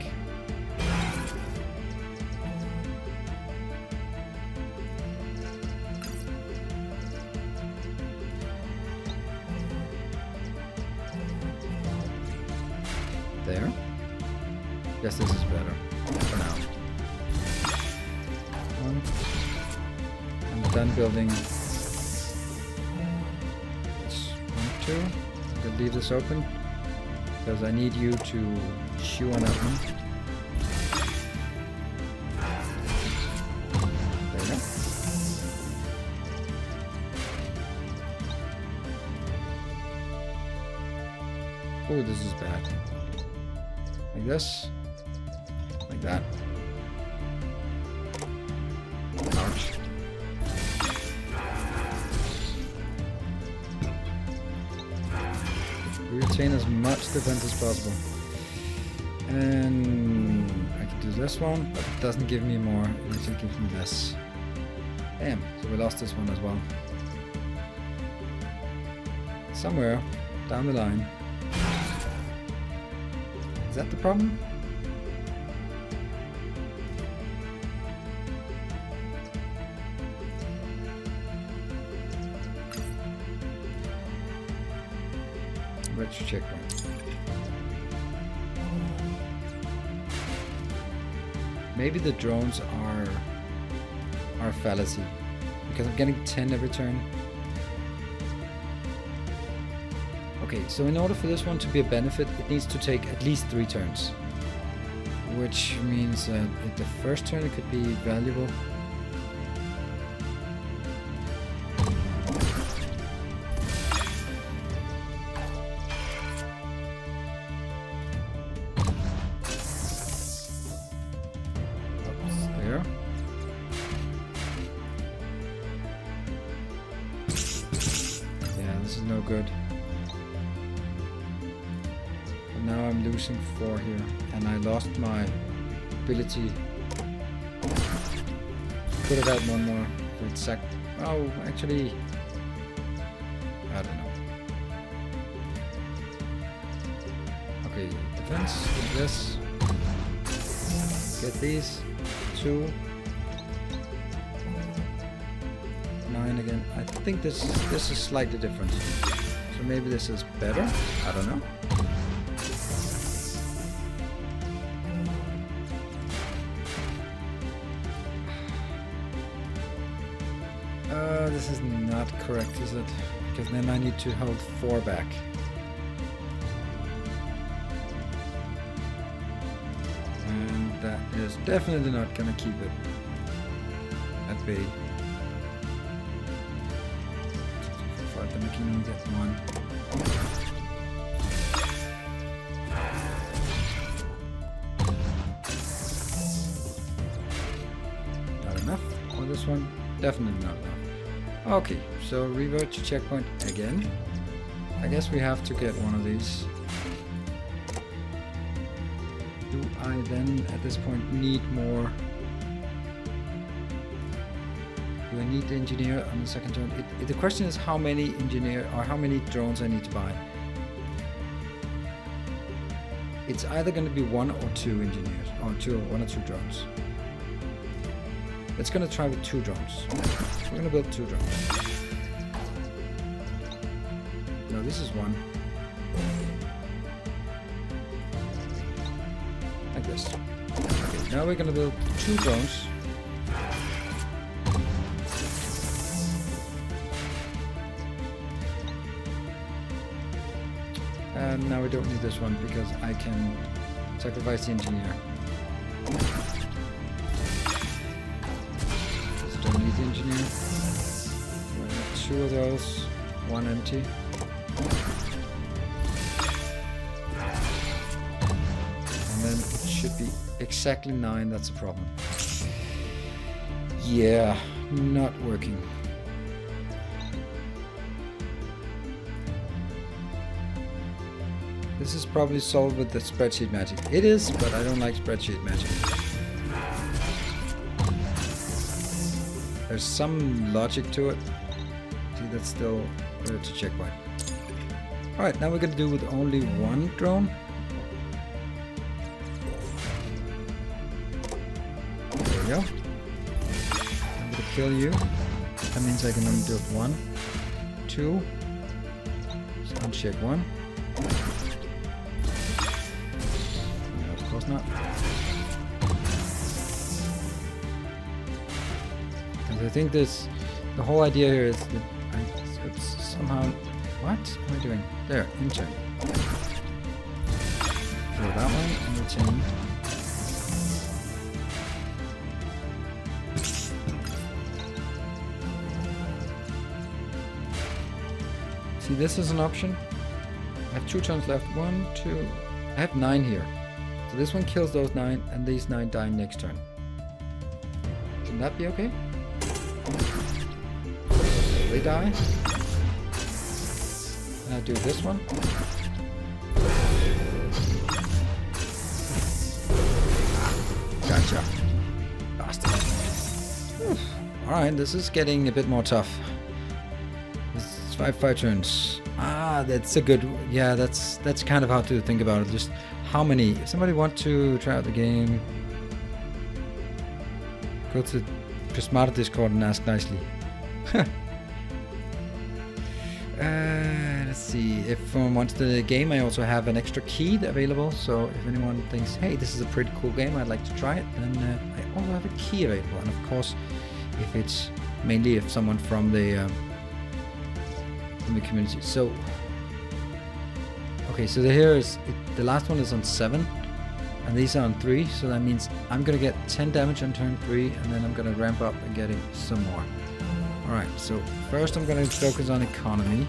There. Guess this is better for now. 1. I'm done building. 1, 2. I'm gonna leave this open because I need you to chew on that one. There we go. Oh, this is bad. Like this. Like that. Ouch. We retain as much defense as possible. And I can do this one, but it doesn't give me more. It actually gives me less. Damn, so we lost this one as well. Somewhere down the line. Is that the problem? Retro checkpoint. Maybe the drones are a fallacy because I'm getting 10 every turn. Okay, so in order for this one to be a benefit, it needs to take at least 3 turns, which means that at the first turn it could be valuable. No good. But now I'm losing 4 here, and I lost my ability. Could have had one more. Oh, actually, I don't know. Okay, defense. Get this. Get these 2. 9 again. I think this is slightly different. So maybe this is better. I don't know. This is not correct, is it? Because then I need to hold 4 back. And that is definitely not gonna keep it at bay. Then we can only get 1. Not enough. Or this one, definitely not enough. Okay, so revert to checkpoint again. I guess we have to get one of these. Do I then at this point need more? Do I need the engineer on the second turn? The question is how many engineer or how many drones I need to buy. It's either going to be 1 or 2 engineers, or 1 or 2 drones. Let's going to try with 2 drones. We're going to build 2 drones. No, this is 1. Like this. Okay, now we're going to build 2 drones. And now we don't need this one because I can sacrifice the engineer. Just don't need the engineer. We have 2 of those, 1 empty. And then it should be exactly 9, that's a problem. Yeah, not working. This is probably solved with the spreadsheet magic. It is, but I don't like spreadsheet magic. There's some logic to it. See, that's still to checkpoint. Alright, now we're going to do with only 1 drone. There we go. I'm going to kill you. That means I can only do it 1, 2. So uncheck 1. Not. Because I think the whole idea here is that it's somehow, what am I doing? There, in turn. Throw that one and retain. See, this is an option. I have 2 turns left. 1, 2. I have 9 here. So this one kills those 9, and these 9 die next turn. Shouldn't that be okay? They die. And I do this one. Gotcha. Bastard. Alright, this is getting a bit more tough. This is 5 turns. Ah, that's a good... Yeah, that's kind of how to think about it. Just how many... If somebody wants to try out the game, go to PRISMATA Discord and ask nicely. Let's see. If someone wants the game, I also have an extra key available. So if anyone thinks, hey, this is a pretty cool game, I'd like to try it, then I also have a key available. And of course, if it's mainly if someone from the community. So okay, so the last one is on 7, and these are on 3. So that means I'm gonna get 10 damage on turn 3, and then I'm gonna ramp up and getting some more. All right. So first, I'm gonna focus on economy.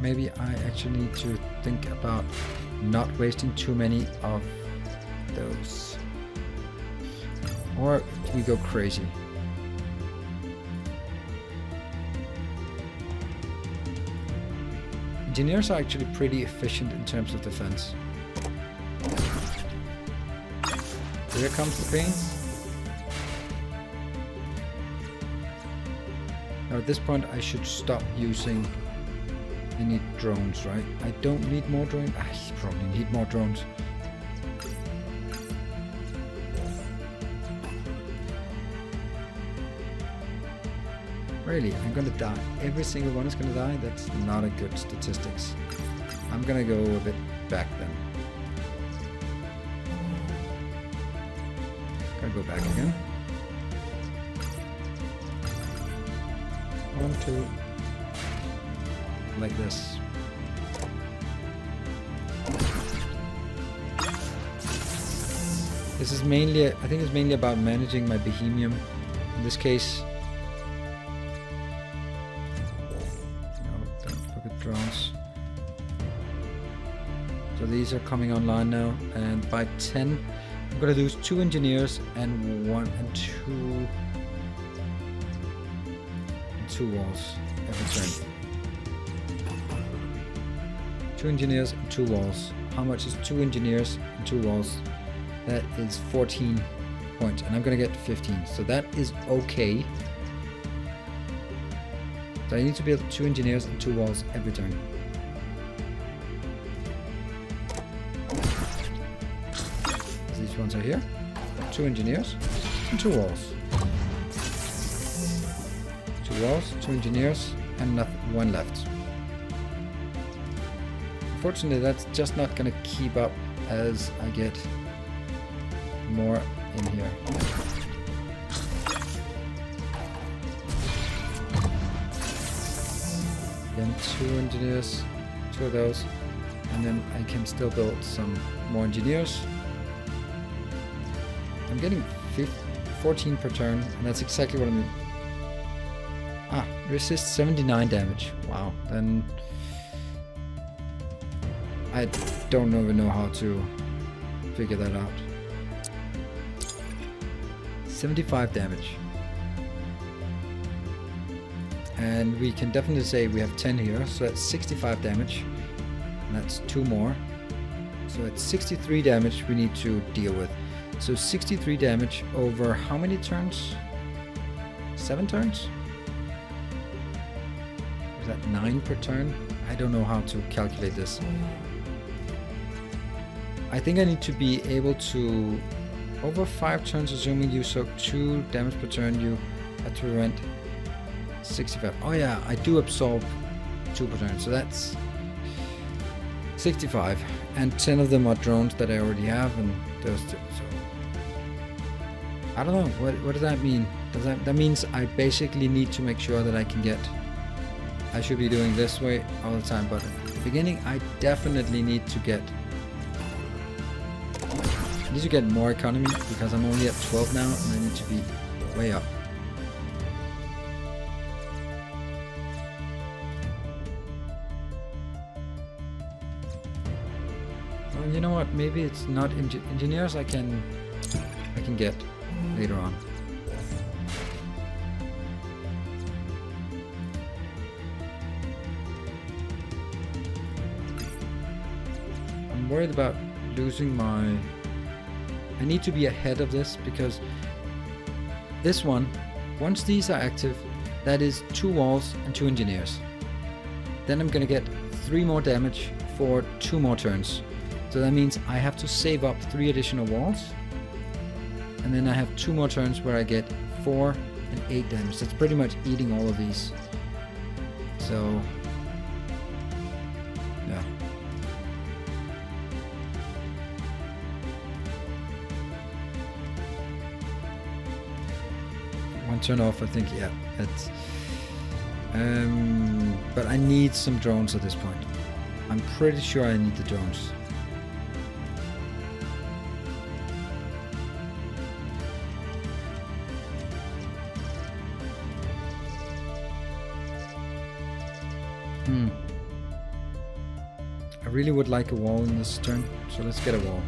Maybe I actually need to think about not wasting too many of those. Or do we go crazy? Engineers are actually pretty efficient in terms of defense. Here comes the pain. Now at this point I should stop using any drones, right? I don't need more drones. I probably need more drones. Really, I'm gonna die. Every single one is gonna die? That's not a good statistics. I'm gonna go a bit back then. Gonna go back again. 1, 2. Like this. This is mainly, I think it's mainly about managing my Bohemian. In this case, no, don't look at drones. So these are coming online now, and by 10, I'm gonna lose 2 engineers and 1 and 2 walls every turn. 2 engineers and 2 walls. How much is 2 engineers and 2 walls? That is 14 points, and I'm gonna get 15. So that is okay. So I need to build 2 engineers and 2 walls every turn. So these ones are here. 2 engineers and 2 walls. 2 walls, 2 engineers, and 1 left. Unfortunately, that's just not going to keep up as I get more in here. Then 2 engineers, 2 of those, and then I can still build some more engineers. I'm getting 14 per turn, and that's exactly what I need. Ah, resist 79 damage. Wow, then I don't even know how to figure that out. 75 damage. And we can definitely say we have 10 here, so that's 65 damage. And that's 2 more. So it's 63 damage we need to deal with. So 63 damage over how many turns? 7 turns? Is that 9 per turn? I don't know how to calculate this. I think I need to be able to, over 5 turns, assuming you soak 2 damage per turn, you have to prevent 65. Oh yeah, I do absorb 2 per turn, so that's 65. And 10 of them are drones that I already have, and those 2. So I don't know, what does that mean? That means I basically need to make sure that I can get, I should be doing this way all the time, but at the beginning I definitely need to get more economy, because I'm only at 12 now and I need to be way up. Well, you know what, maybe it's not engineers I can get later on. I'm worried about losing my... I need to be ahead of this, because this one, once these are active, that is 2 walls and 2 engineers. Then I'm gonna get 3 more damage for 2 more turns. So that means I have to save up 3 additional walls, and then I have 2 more turns where I get 4 and 8 damage. That's pretty much eating all of these. So yeah. One turn off, I think. Yeah, that's but I need some drones at this point. I'm pretty sure I need the drones. I really would like a wall in this turn, so let's get a wall.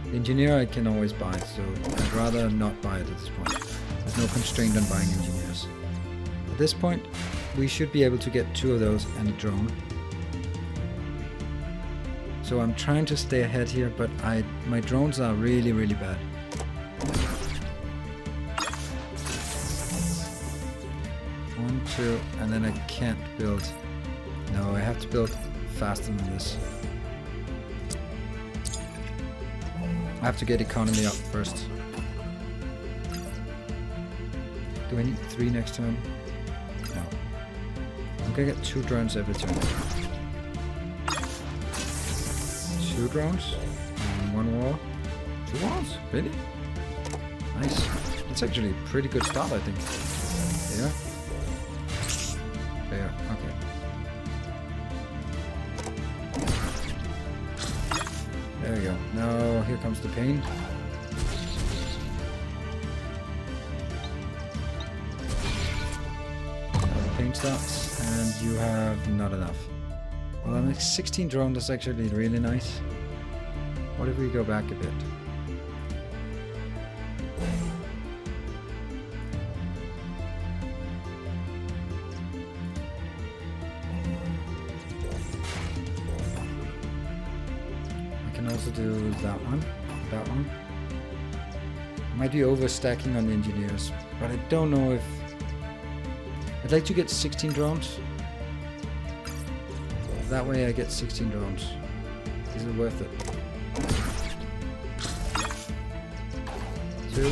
The engineer I can always buy, so I'd rather not buy it at this point. There's no constraint on buying engineers. At this point, we should be able to get 2 of those and a drone. So I'm trying to stay ahead here, but my drones are really, really bad. One, 2, and then I can't build. No, I have to build faster than this. I have to get economy up first. Do I need 3 next turn? No. I'm gonna get 2 drones every turn. 2 drones and 1 wall. 2 walls? Really? Nice. That's actually a pretty good start, I think. Yeah. There. Okay. There we go. Now here comes the pain. Pain starts, and you have not enough. Well, I'm at 16 drone. That's actually really nice. What if we go back a bit? Also do that one. Might be overstacking on the engineers, but I don't know if... I'd like to get 16 drones. That way I get 16 drones. Is it worth it? 2.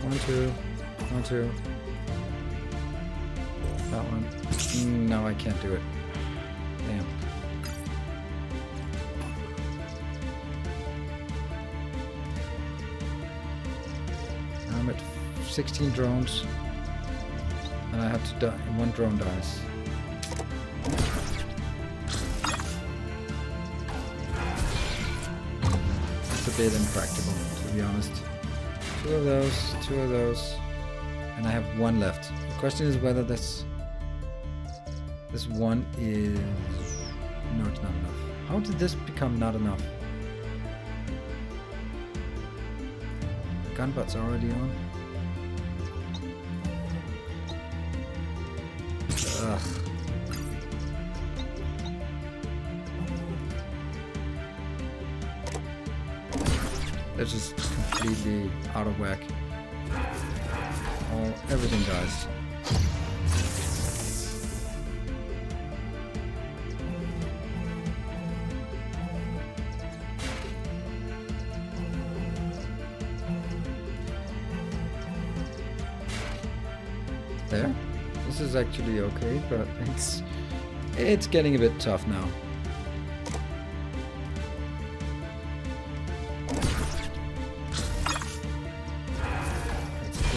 1, 2. 1, 2. That one. No, I can't do it. Damn. I'm at 16 drones, and I have to die. 1 drone dies. It's a bit impractical, to be honest. 2 of those, and I have 1 left. The question is whether this one is... No, it's not enough. How did this become not enough? Gunbutt's already on. Ugh. That's just completely out of whack. Everything dies. There. This is actually okay, but it's getting a bit tough now.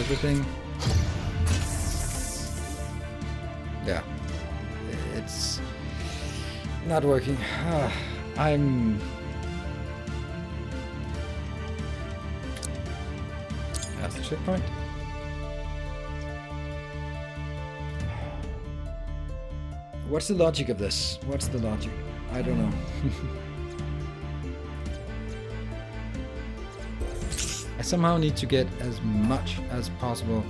everything. Yeah, it's not working. That's the checkpoint. What's the logic of this? What's the logic? I don't know. I somehow need to get as much as possible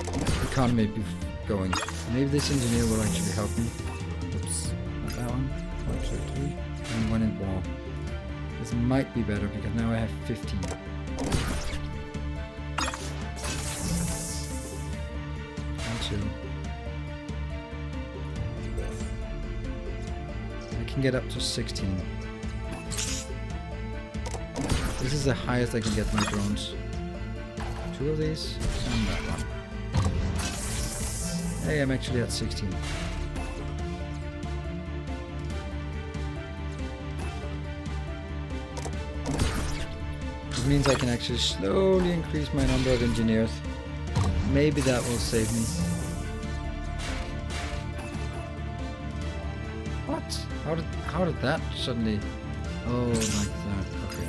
economy going. Maybe this engineer will actually help me. Oops, not that one. 1, 2, 3, and 1 in wall. This might be better because now I have 15. I can get up to 16. This is the highest I can get my drones. 2 of these and that one. Hey, I'm actually at 16. This means I can actually slowly increase my number of engineers. Maybe that will save me. What? How did that suddenly? Oh, like that. Okay.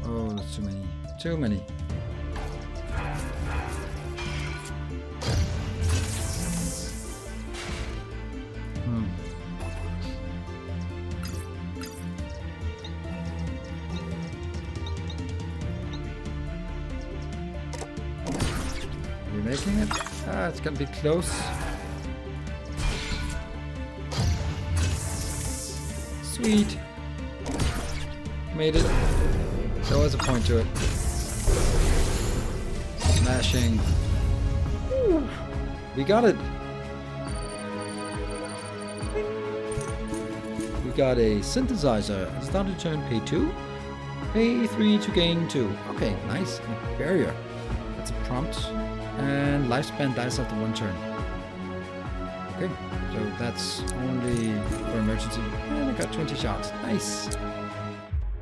Oh, that's too many. Too many. Making it? Ah, it's gonna be close. Sweet. Made it. There was a point to it. Smashing. Woo. We got it. We got a synthesizer. At the start of the turn, pay 2. Pay 3 to gain 2. Okay, nice. A barrier. That's a prompt. And lifespan dies after 1 turn. Okay, so that's only for emergency. And I got 20 shots. Nice.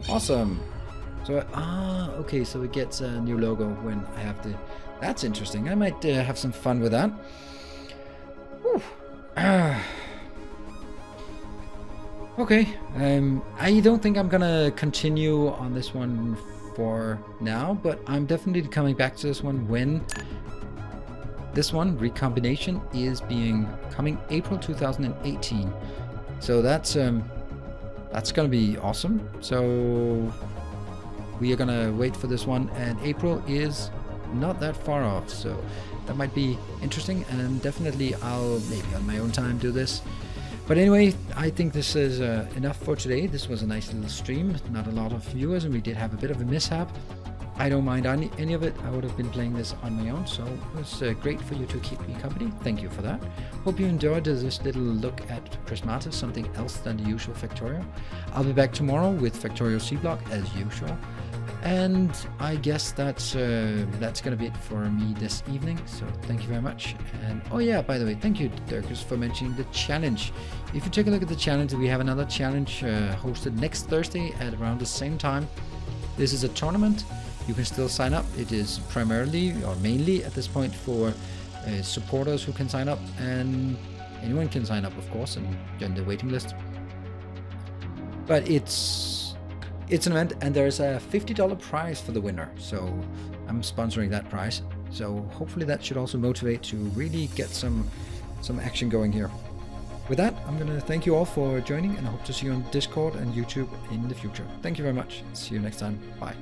Awesome. So, okay, so it gets a new logo when I have the... That's interesting. I might have some fun with that. Okay, I don't think I'm gonna continue on this one for now, but I'm definitely coming back to this one when this one, Recombination, is coming April 2018. So that's gonna be awesome. So we are gonna wait for this one, and April is not that far off, so that might be interesting, and definitely I'll maybe on my own time do this. But anyway, I think this is enough for today. This was a nice little stream, not a lot of viewers, and we did have a bit of a mishap. I don't mind any of it. I would have been playing this on my own, so it was great for you to keep me company. Thank you for that. Hope you enjoyed this little look at Prismata, something else than the usual Factorio. I'll be back tomorrow with Factorio C Block as usual. And I guess that's gonna be it for me this evening. So thank you very much. And oh yeah, by the way, thank you, Dirkus, for mentioning the challenge. If you take a look at the challenge, we have another challenge hosted next Thursday at around the same time. This is a tournament. You can still sign up. It is primarily or mainly at this point for supporters who can sign up, and anyone can sign up, of course, and join the waiting list. But it's an event, and there's a $50 prize for the winner. So I'm sponsoring that prize. So hopefully that should also motivate to really get some action going here. With that, I'm going to thank you all for joining, and I hope to see you on Discord and YouTube in the future. Thank you very much. See you next time. Bye.